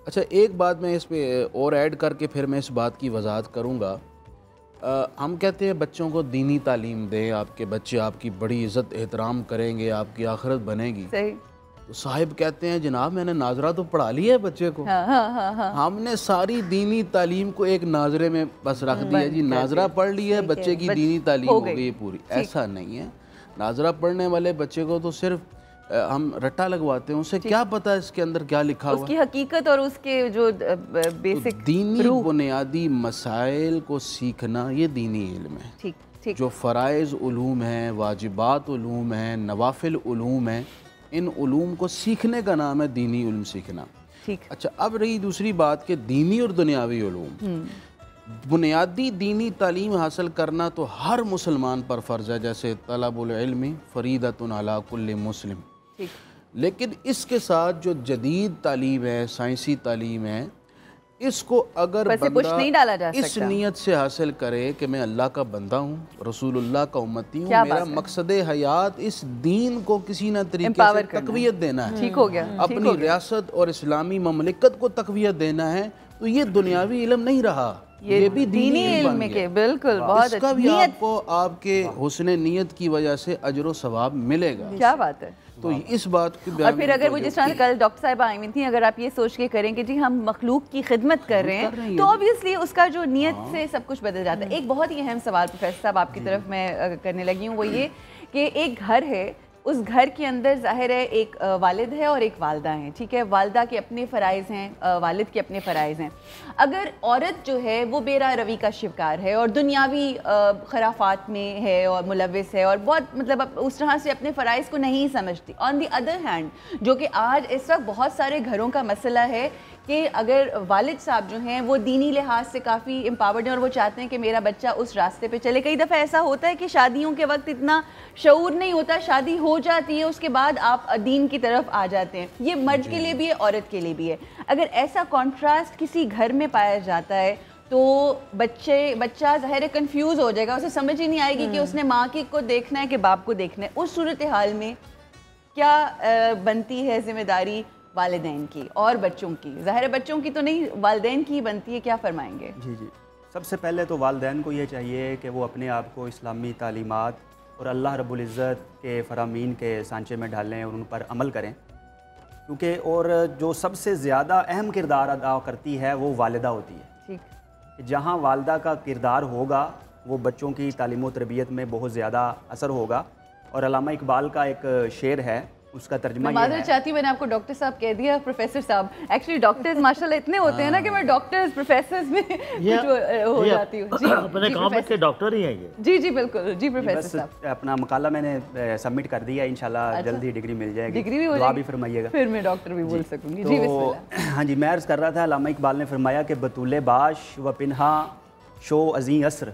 अच्छा, एक बात मैं इस पे और ऐड करके फिर मैं इस बात की वजाहत करूँगा। हम कहते हैं बच्चों को दीनी तालीम दें, आपके बच्चे आपकी बड़ी इज़्ज़त एहतराम करेंगे, आपकी आखिरत बनेगी। सही। तो साहिब कहते हैं जनाब मैंने नाजरा तो पढ़ा लिया है बच्चे को। हमने सारी दीनी तालीम को एक नाजरे में बस रख दिया जी, नाजरा पढ़ लिया है, बच्चे की दीनी तालीम हो गई पूरी। ऐसा नहीं है, नाजरा पढ़ने वाले बच्चे को तो सिर्फ हम रट्टा लगवाते हैं, उसे क्या पता है इसके अंदर क्या लिखा हुआ, उसकी हकीकत और उसके जो बेसिक तो दीनी बुनियादी मसाइल को सीखना ये दीनी इल्म है। ठीक ठीक। जो फ़राइज़ उलूम हैं, वाजिबात उलूम हैं, नवाफिल उलूम हैं, इन उलूम को सीखने का नाम है दीनी इल्म सीखना। ठीक। अच्छा, अब रही दूसरी बात कि दीनी और दुनियावी उलूम, बुनियादी दीनी तालीम हासिल करना तो हर मुसलमान पर फ़र्ज़ है, जैसे तलबुल इल्मी फ़रीदतुन अला कुल्लि मुस्लिम। लेकिन इसके साथ जो जदीद तालीम है, साइंसी तालीम है, इसको अगर बंदा नहीं डाला जा इस नीयत से हासिल करे कि मैं अल्लाह का बंदा हूँ, रसूलुल्लाह का उम्मती हूँ, मेरा मकसद हयात इस दीन को किसी न तरीके से तक़वियत देना है, ठीक हो गया, अपनी रियासत और इस्लामी ममलिकत को तक़वियत देना है, तो ये दुनियावी इल्म नहीं रहा, ये भी दीनी इल्म के। बिल्कुल, बहुत इसका भी आपको आपके हुस्न नीयत की वजह से अजर व सवाब मिलेगा। क्या बात है। तो इस बात की और फिर अगर वो जिस तरह कल डॉक्टर साहब आई हुई थी, अगर आप ये सोच के करें कि जी हम मखलूक की खिदमत कर रहे हैं, तो ऑब्वियसली उसका जो नीयत से सब कुछ बदल जाता है। एक बहुत ही अहम सवाल प्रोफेसर साहब आपकी तरफ मैं करने लगी हूँ, वो ये कि एक घर है, उस घर के अंदर जाहिर है एक वालिद है और एक वालदा है, ठीक है। वालदा के अपने फ़राइज़ हैं, वालिद के अपने फ़राइज़ हैं। अगर औरत जो है वो बेरा रवी का शिकार है और दुनियावी खराफात में है और मुलविस है और बहुत मतलब उस तरह से अपने फ़राइज़ को नहीं समझती। ऑन दी अदर हैंड, जो कि आज इस वक्त बहुत सारे घरों का मसला है कि अगर वालिद साहब जो हैं वो दीनी लिहाज से काफ़ी एम्पावर्ड हैं और वो चाहते हैं कि मेरा बच्चा उस रास्ते पे चले। कई दफ़ा ऐसा होता है कि शादियों के वक्त इतना शऊर नहीं होता, शादी हो जाती है, उसके बाद आप दीन की तरफ आ जाते हैं। ये मर्द के लिए भी है, औरत के लिए भी है। अगर ऐसा कॉन्ट्रास्ट किसी घर में पाया जाता है तो बच्चा ज़ाहिर है कन्फ्यूज़ हो जाएगा, उसे समझ ही नहीं आएगी कि उसने माँ की को देखना है कि बाप को देखना है। उस सूरत हाल में क्या बनती है जिम्मेदारी वालिदैन की और बच्चों की? ज़ाहिर बच्चों की तो नहीं, वालिदैन की बनती है, क्या फरमाएंगे? जी जी, सबसे पहले तो वालिदैन को ये चाहिए कि वो अपने आप को इस्लामी तालीमात और अल्लाह रब्बुल इज़्ज़त के फ़रामीन के सांचे में डालें और उन पर अमल करें, क्योंकि और जो सबसे ज़्यादा अहम किरदार अदा करती है वो वालिदा होती है। ठीक। जहाँ वालिदा का किरदार होगा वो बच्चों की तालीम व तरबियत में बहुत ज़्यादा असर होगा। और अल्लामा इकबाल का एक शेर है, उसका तर्जुमा ये है। चाहती हूँ, मैंने आपको डॉक्टर साहब कह दिया, प्रोफेसर साहब। एक्चुअली डॉक्टर्स माशाल्लाह इतने होते हैं ना कि मैं डॉक्टर्स प्रोफेसर्स में हो जाती हूँ। जी, अपने काम के डॉक्टर ही हैं ये। जी जी बिल्कुल, जी प्रोफेसर साहब। अपना मकाला मैंने सबमिट कर दिया, इंशाल्लाह जल्दी डिग्री मिल जाएगी। डिग्री भी हो जाएगी, भी फरमाइएगा, फिर मैं डॉक्टर भी बोल सकूंगी। जी बिस्मिल्लाह। हाँ जी, मैं अर्ज़ कर रहा था, अल्लामा इकबाल ने फरमाया कि बतूले बाश व पिन्हा शो अज़ी असर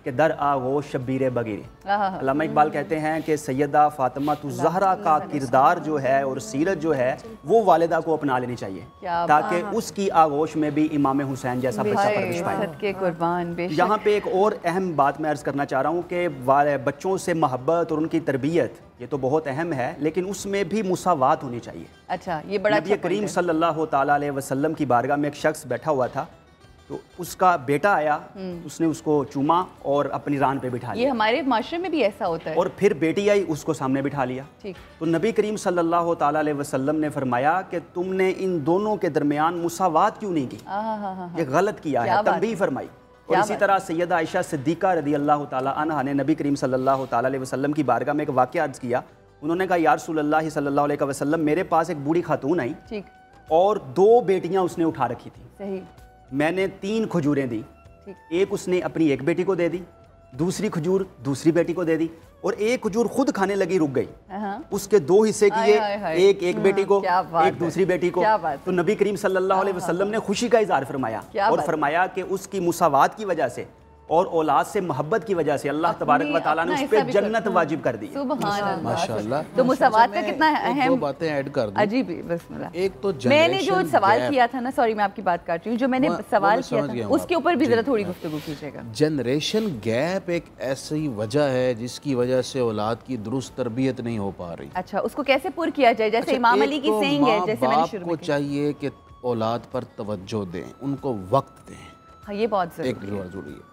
के दर आगो शब्बीर बगीर। अल्लामा इकबाल कहते हैं कि सैयदा फातिमा ज़हरा का किरदार जो है और सीरत जो है वो वालिदा को अपना लेनी चाहिए, ताकि उसकी आगोश में भी इमाम हुसैन जैसा बच्चा परवरिश पाए। यहाँ पे एक और अहम बात मैं अर्ज़ करना चाह रहा हूँ कि बच्चों से मोहब्बत और उनकी तरबियत ये तो बहुत अहम है, लेकिन उसमें भी मुसावात होनी चाहिए। अच्छा, ये बड़ा नबी करीम सल्लल्लाहु तआला अलैहि वसल्लम की बारगाह में एक शख्स बैठा हुआ था, तो उसका बेटा आया, उसने उसको चूमा और अपनी रान पे बिठा लिया। ये हमारे माशरे में भी ऐसा होता है। और फिर बेटी आई, उसको सामने बिठा लिया। ठीक। तो नबी करीम सल्लल्लाहु तआला अलैहि वसल्लम ने फरमाया कि तुमने इन दोनों के दरमियान मुसावात क्यों नहीं की, ये गलत किया है, तंबीह फरमाई। और इसी तरह सैयदा आयशा सिद्दीका रदी अल्लाह तआला अन्हा ने नबी करीम सल्लल्लाहु तआला अलैहि वसल्लम की बारगाह में एक वाक़या अर्ज़ किया। उन्होंने कहा, या रसूलल्लाह सल्लल्लाहु अलैहि वसल्लम, मेरे पास एक बूढ़ी खातून आई और 2 बेटियां उसने उठा रखी थी। सही। मैंने 3 खजूरें दी, एक उसने अपनी एक बेटी को दे दी, दूसरी खजूर दूसरी बेटी को दे दी, और एक खजूर खुद खाने लगी, रुक गई। उसके 2 हिस्से किए, एक बेटी को, एक दूसरी बेटी को। तो नबी करीम सल्लल्लाहु अलैहि वसल्लम ने खुशी का इज़हार फरमाया और फरमाया कि उसकी मुसावात की वजह से और औलाद से मोहब्बत की वजह से अल्लाह तबारक व तआला ने उस पे जन्नत वाजिब कर दी। माशाअल्लाह। तो मुसावात का कितना अहम, 2 बातें ऐड कर दूं। अजीब, बिस्मिल्लाह। एक तो मैंने जो सवाल किया था ना, सॉरी मैं आपकी बात काट रही हूँ, जो मैंने सवाल किया था उसके ऊपर भी जरा थोड़ी गुफ्तगू कीजिएगा। जनरेशन गैप एक ऐसी वजह है जिसकी वजह से औलाद की दुरुस्त तरबियत नहीं हो पा रही। अच्छा, उसको कैसे पूरा किया जाए? जैसे इमाम अली की सेइंग है, जैसे मैंने शुरू में, चाहिए कि औलाद पर तवज्जो दें, उनको वक्त दें। हाँ, ये बहुत जरूरी है।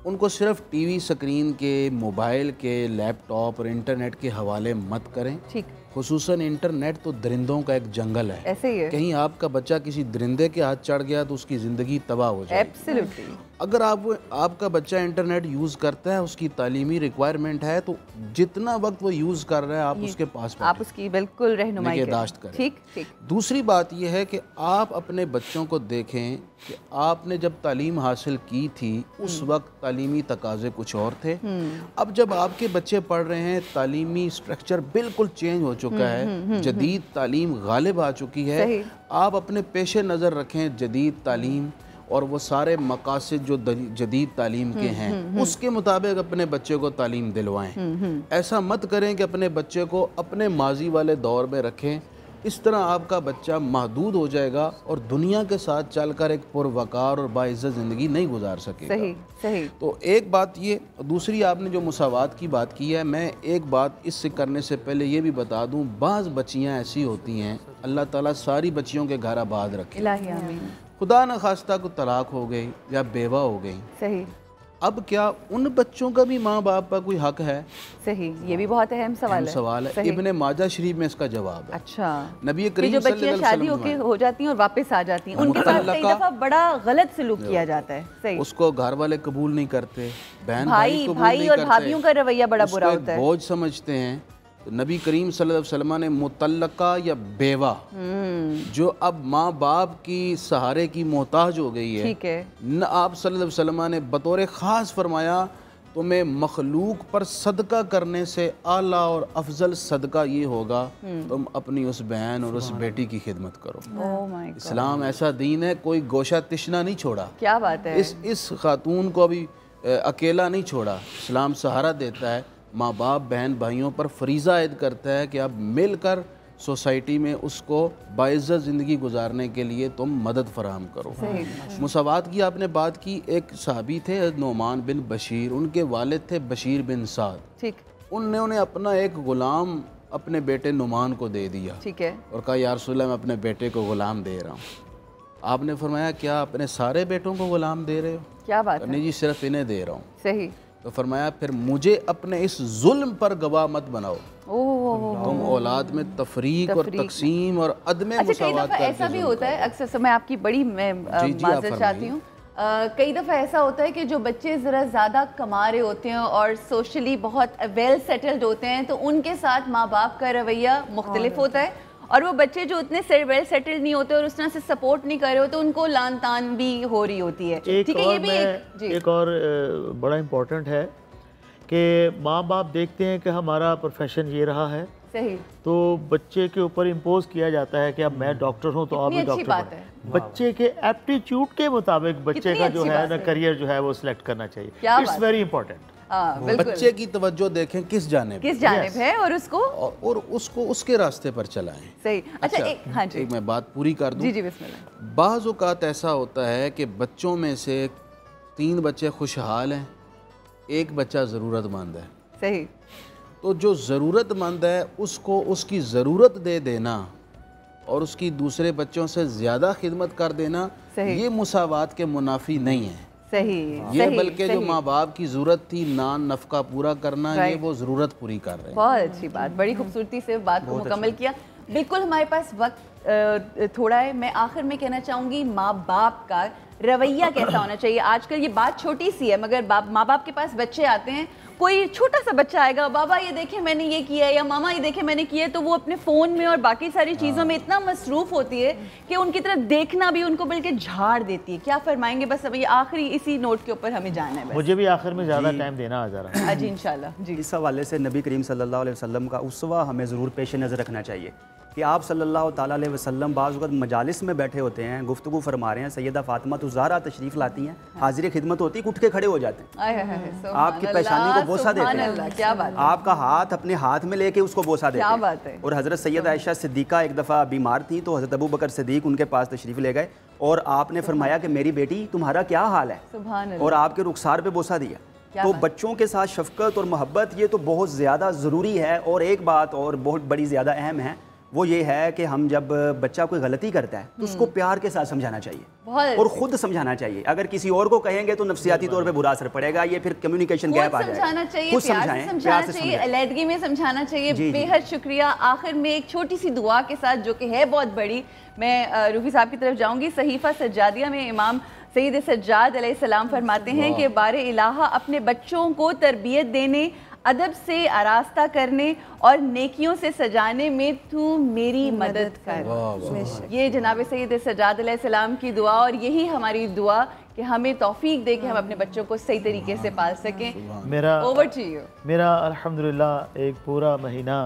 उनको सिर्फ टीवी स्क्रीन के, मोबाइल के, लैपटॉप और इंटरनेट के हवाले मत करें। ठीक। खुसूसन इंटरनेट तो दरिंदों का एक जंगल है। ऐसे ही है। कहीं आपका बच्चा किसी दरिंदे के हाथ चढ़ गया तो उसकी ज़िंदगी तबाह हो जाएगी। एब्सोल्युटली। अगर आपका बच्चा इंटरनेट यूज़ करता है, उसकी तालीमी रिक्वायरमेंट है, तो जितना वक्त वो यूज़ कर रहा है आप उसके पास आप उसकी बिल्कुल रहनुमाई निगहदाश्त करें। ठीक ठीक। दूसरी बात यह है कि आप अपने बच्चों को देखें कि आपने जब तालीम हासिल की थी उस वक्त तालीमी तकाजे कुछ और थे। अब जब आपके बच्चे पढ़ रहे हैं तालीमी स्ट्रक्चर बिल्कुल चेंज हो चुका है, जदीद तालीम गालिब आ चुकी है। आप अपने पेशे नज़र रखें जदीद तालीम और वो सारे मकासद जो जदीद तालीम के हैं उसके मुताबिक अपने बच्चे को तालीम दिलवाएं। ऐसा मत करें कि अपने बच्चे को अपने माजी वाले दौर में रखें। इस तरह आपका बच्चा महदूद हो जाएगा और दुनिया के साथ चलकर एक पुरवकार और बाइज़्ज़त ज़िंदगी नहीं गुजार सकेगा। सही सही। तो एक बात ये, दूसरी आपने जो मुसावात की बात की है, मैं एक बात इससे करने से पहले ये भी बता दूं, बाज़ बच्चियाँ ऐसी होती हैं, अल्लाह ताला सारी बच्चियों के घर आबाद रखे, इलाही आमीन, खुदा न खास्ता को तलाक हो गई या बेवा हो गई, सही, अब क्या उन बच्चों का भी माँ बाप का कोई हक है? सही, ये भी बहुत अहम सवाल है। इब्ने माजा शरीफ में इसका जवाब है। अच्छा, नबी करीम जो बच्चियां शादी हो जाती हैं और वापस आ जाती हैं, उनके साथ कई दफा बड़ा गलत सलूक किया जाता है। सही, उसको घर वाले कबूल नहीं करते, बहन भाई और भाभीियों का रवैया बड़ा बुरा होता है, बोझ समझते हैं। तो नबी करीम सल्लल्लाहु अलैहि वसल्लम ने मुतल्लका या बेवा जो अब माँ बाप की सहारे की मोहताज हो गई है, ठीक है, न आप सल्लल्लाहु अलैहि वसल्लम ने बतौर ख़ास फरमाया तुम्हें मखलूक पर सदका करने से आला और अफजल सदका ये होगा तुम अपनी उस बहन और उस बेटी की खिदमत करो। इस्लाम ऐसा दीन है, कोई गोशा तिश्ना नहीं छोड़ा। क्या बात है। इस खातून को अभी अकेला नहीं छोड़ा, इस्लाम सहारा देता है, माँ बाप बहन भाइयों पर फरीज़ा आयद करता है कि अब मिलकर सोसाइटी में उसको बाइज़्ज़त ज़िंदगी गुजारने के लिए तुम मदद फराहम करो। मुसावात की आपने बात की, एक सहाबी थे नोमान बिन बशीर, उनके वालिद थे बशीर बिन साद, ठीक, उन्होंने अपना एक ग़ुलाम अपने बेटे नुमान को दे दिया, ठीक है, और कहा या रसूलल्लाह मैं अपने बेटे को ग़ुलाम दे रहा हूँ। आपने फरमाया क्या अपने सारे बेटों को ग़ुलाम दे रहे हो? क्या बात है। नहीं जी, सिर्फ इन्हें दे रहा हूँ। सही। तो फरमाया फिर मुझे अपने इस जुल्म पर गवाह मत बनाओ। तुम औलाद में तफरीक और तकसीम और अदमे मुसावात करके ऐसा भी होता है अक्सर समय, आपकी बड़ी मैं माज़रत चाहती हूँ, कई दफ़ा ऐसा होता है कि जो बच्चे ज़रा ज़्यादा कमा रहे होते हैं और सोशली बहुत वेल सेटल्ड होते हैं तो उनके साथ माँ बाप का रवैया मुख्तलिफ होता है, और वो बच्चे जो उतने वेल सेटल्ड नहीं होते और उस तरह से सपोर्ट नहीं कर रहे होते उनको लान तान भी हो रही होती है। ठीक है, ये भी एक और बड़ा इम्पोर्टेंट है कि माँ बाप देखते हैं कि हमारा प्रोफेशन ये रहा है, सही, तो बच्चे के ऊपर इम्पोज किया जाता है कि अब मैं डॉक्टर हूँ तो आप भी डॉक्टर बनो। बच्चे के एप्टीट्यूड के मुताबिक बच्चे का जो है ना करियर जो है वो सिलेक्ट करना चाहिए। It's very important. बच्चे की तवज्जो देखें किस जानिब है और उसको उसके रास्ते पर चलाएं। सही। अच्छा, एक मैं बात पूरी कर दूं। जी बिस्मिल्लाह। बाज़ औक़ात ऐसा होता है कि बच्चों में से 3 बच्चे खुशहाल हैं, एक बच्चा ज़रूरतमंद है। सही। तो जो ज़रूरतमंद है उसको उसकी ज़रूरत दे देना और उसकी दूसरे बच्चों से ज़्यादा खिदमत कर देना, ये मुसावात के मुनाफी नहीं है। सही, ये बल्कि जो माँ बाप की ज़रूरत थी नान नफ़का पूरा करना, ये वो ज़रूरत पूरी कर रहे हैं। बहुत अच्छी बात, बड़ी खूबसूरती से बात को मुकम्मल किया। बिल्कुल हमारे पास वक्त थोड़ा है, मैं आखिर में कहना चाहूँगी माँ बाप का रवैया कैसा होना चाहिए। आजकल ये बात छोटी सी है मगर माँ बाप के पास बच्चे आते हैं, कोई छोटा सा बच्चा आएगा, बाबा ये देखे मैंने ये किया या मामा ये देखे मैंने किया, तो वो अपने फ़ोन में और बाकी सारी चीज़ों में इतना मसरूफ़ होती है कि उनकी तरफ देखना भी उनको बल्कि झाड़ देती है। क्या फरमाएंगे? बस अब ये आखिरी इसी नोट के ऊपर हमें जाना है। मुझे भी आखिर में ज़्यादा टाइम देना आ जा रहा है। जी इंशाल्लाह। जी, इस हवाले से नबी करीम सल्लल्लाहु अलैहि वसल्लम का उसवा हमें ज़रूर पेश नज़र रखना चाहिए कि आप सल्लल्लाहु ताला अलैहि वसल्लम बाज़ वक़्त मजालिस में बैठे होते हैं, गुफ्तगू फरमा रहे हैं, सैयदा फ़ातिमा ज़हरा तशरीफ़ लाती हैं, हाजिर खिदमत होती है, उठ के खड़े हो जाते हैं, आपकी पेशानी को बोसा देते हैं, क्या बात है, आपका हाथ अपने हाथ में लेके उसको बोसा देते हैं। बात है। और हज़रत सैयदा आयशा सिद्दीक़ा एक दफ़ा बीमार थी तो हज़रत अबू बकर सिद्दीक़ उनके पास तशरीफ़ ले गए और आपने फरमाया कि मेरी बेटी तुम्हारा क्या हाल है, और आपके रुखसार पे बोसा दिया। तो बच्चों के साथ शफ़क़त और मोहब्बत ये तो बहुत ज़्यादा ज़रूरी है। और एक बात और बहुत बड़ी ज़्यादा अहम है, वो ये है कि हम जब बच्चा कोई गलती करता है तो उसको प्यार के साथ समझाना चाहिए और खुद समझाना चाहिए। अगर किसी और को कहेंगे तो नफ्सियाती तौर पे बुरा असर पड़ेगा, ये फिर कम्युनिकेशन गैप आ जाएगा। खुद समझाना चाहिए, अलहदगी में समझाना चाहिए। बेहद शुक्रिया। आखिर में एक छोटी सी दुआ के साथ जो कि है बहुत बड़ी, मैं रूफी साहब की तरफ जाऊंगी। सहीफा सज्जादिया में इमाम सईद सज्जाद अलैहिस्सलाम फरमाते हैं कि बारे इलाहा अपने बच्चों को तरबियत देने, अदब से आरास्ता करने और नेकियों से सजाने में तू मेरी मदद कर। ये जनाब सईद सज्जाद अलैहिस्सलाम की दुआ, और यही हमारी दुआ कि हमें तौफीक दे कि हम अपने बच्चों को सही तरीके से पाल सकें। मेरा ओवर टू यू। मेरा अल्हम्दुलिल्लाह एक पूरा महीना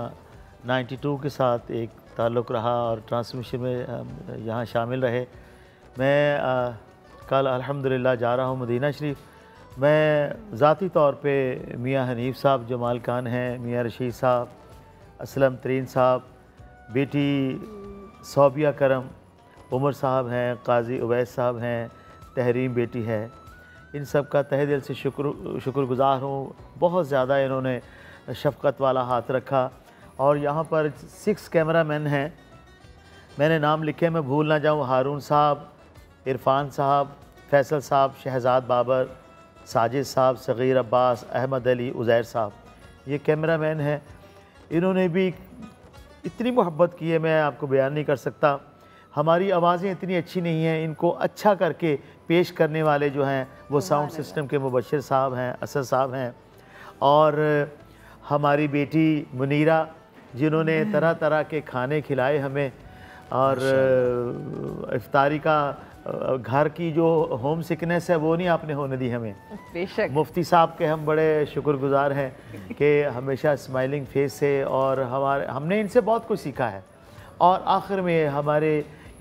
92 के साथ एक ताल्लुक़ रहा और ट्रांसमिशन में यहाँ शामिल रहे। मैं कल अल्हम्दुलिल्लाह जा रहा हूँ मदीना शरीफ। मैं ज़ाती तौर पे मियाँ हनीफ़ साहब जो मालकान हैं, मियाँ रशीद साहब, असलम तरीन साहब, बेटी सौबिया करम, उमर साहब हैं, काजी उवैस साहब हैं, तहरीम बेटी है, इन सब का तहे दिल से शुक्रगुज़ार हूँ। बहुत ज़्यादा इन्होंने शफ़क़त वाला हाथ रखा। और यहाँ पर 6 कैमरामैन हैं, मैंने नाम लिखे, मैं भूल ना जाऊँ। हारून साहब, इरफान साहब, फैसल साहब, शहजाद बाबर, साजिद साहब, सग़ीर अब्बास, अहमद अली, उज़ैर साहब, ये कैमरामैन हैं। इन्होंने भी इतनी मोहब्बत की है, मैं आपको बयान नहीं कर सकता। हमारी आवाज़ें इतनी अच्छी नहीं हैं, इनको अच्छा करके पेश करने वाले जो हैं वो साउंड सिस्टम के मुबश्शिर साहब हैं, असद साहब हैं, और हमारी बेटी मुनीरा जिन्होंने तरह तरह के खाने खिलाए हमें, और इफ्तारी का घर की जो होम सिकनेस है वो नहीं आपने होने दी हमें। बेशक। मुफ्ती साहब के हम बड़े शुक्रगुजार हैं कि हमेशा स्माइलिंग फेस से, और हमने इनसे बहुत कुछ सीखा है। और आखिर में हमारे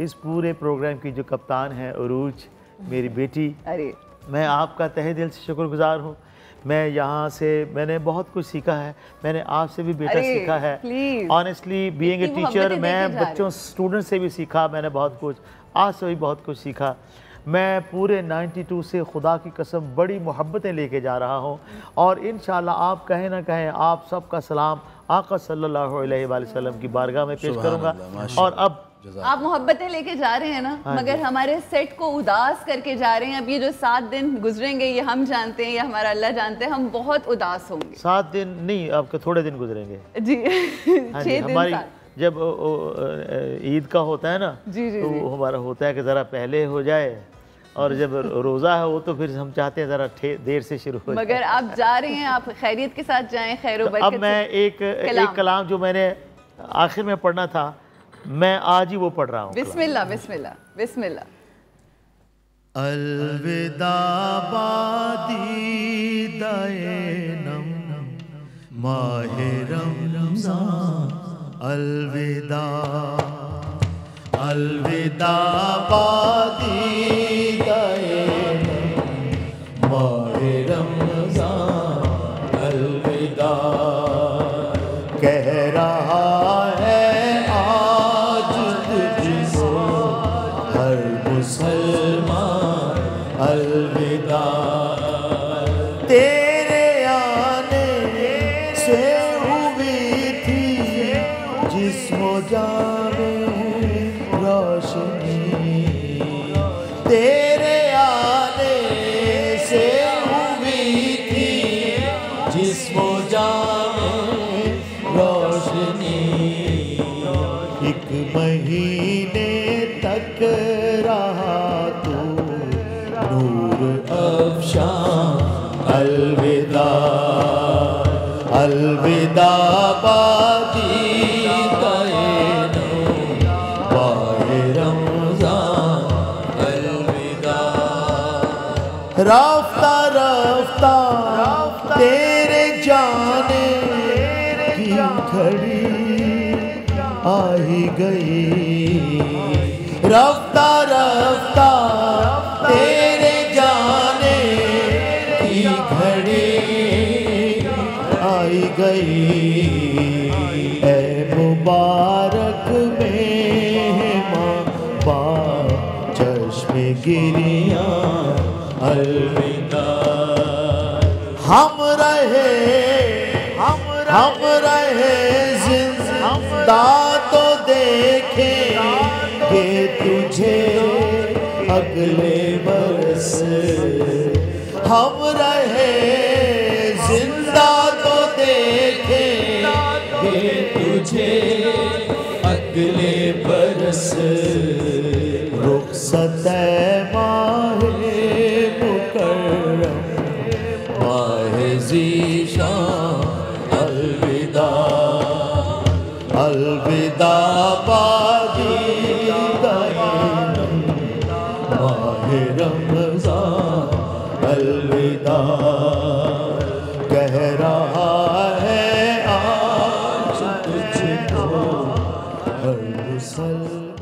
इस पूरे प्रोग्राम की जो कप्तान है उरूज, मेरी बेटी, अरे मैं आपका तहे दिल से शुक्रगुजार हूँ। मैं यहाँ से मैंने बहुत कुछ सीखा है, मैंने आपसे भी बेटा सीखा है। ऑनेस्टली बीइंग ए टीचर मैं बच्चों स्टूडेंट से भी सीखा, मैंने बहुत कुछ, आज से भी बहुत कुछ सीखा। मैं पूरे 92 से खुदा की कसम बड़ी मोहब्बतें लेके जा रहा हूँ, और इंशाल्लाह आप कहें ना कहें आप सबका सलाम आका सल्लल्लाहु अलैहि वसल्लम की बारगाह में पेश करूँगा। और अब आप मोहब्बतें लेके जा रहे हैं ना, मगर हमारे सेट को उदास करके जा रहे हैं। अब ये जो 7 दिन गुजरेंगे ये हम जानते हैं, ये हमारा अल्लाह जानते हैं, हम बहुत उदास होंगे। 7 दिन नहीं, आपके थोड़े दिन गुजरेंगे जी। 6 दिन हमारी जब ईद का होता है ना, तो हमारा होता है कि ज़रा पहले हो जाए, और जब रोज़ा है वो तो फिर हम चाहते हैं ज़रा देर से शुरू हो जाए। मगर आप जा रहे हैं, आप खैरियत के साथ जाएं, खैर व बरकत। अब मैं एक कलाम जो मैंने आखिर में पढ़ना था, मैं आज ही वो पढ़ रहा हूँ। बिस्मिल्लाह बिस्मिल्लाह बिस्मिल्लाह। अलविदा बादीदाएनम माहे रमज़ान, अलविदा अलविदा बादीदाएनम माहे रमज़ान, अलविदा कह रहा है आज तुझको हर मुसलमान, अलविदा तेरे आने से हुई थी जिस्मो जान में रोशनी, तेरे आने से हुई थी जिस्मो जान में रोशनी, एक महीने तक रहा तू नूर अफ़शान, अलविदा अलविदा बादीदाएनम माहे रमज़ान, अलविदा राफ्ता राफ्ता तेरे जाने की घड़ी आ ही गई, रफ्ता रफ्ता तेरे जाने की घड़ी आई गई, ऐ मुबारक मेहमान बा चश्मे गिरियां, अलविदा हम रहे जिंदा तो दे देखेंगे तुझे अगले बरस, हम रहे जिंदा तो देखेंगे तुझे अगले बरस। रुखसत माहे मुकर्रम माहे ज़ीशान, अलविदा अलविदा माहे रमज़ान, अलविदा कह रहा है आज तुझको हर मुसलमान।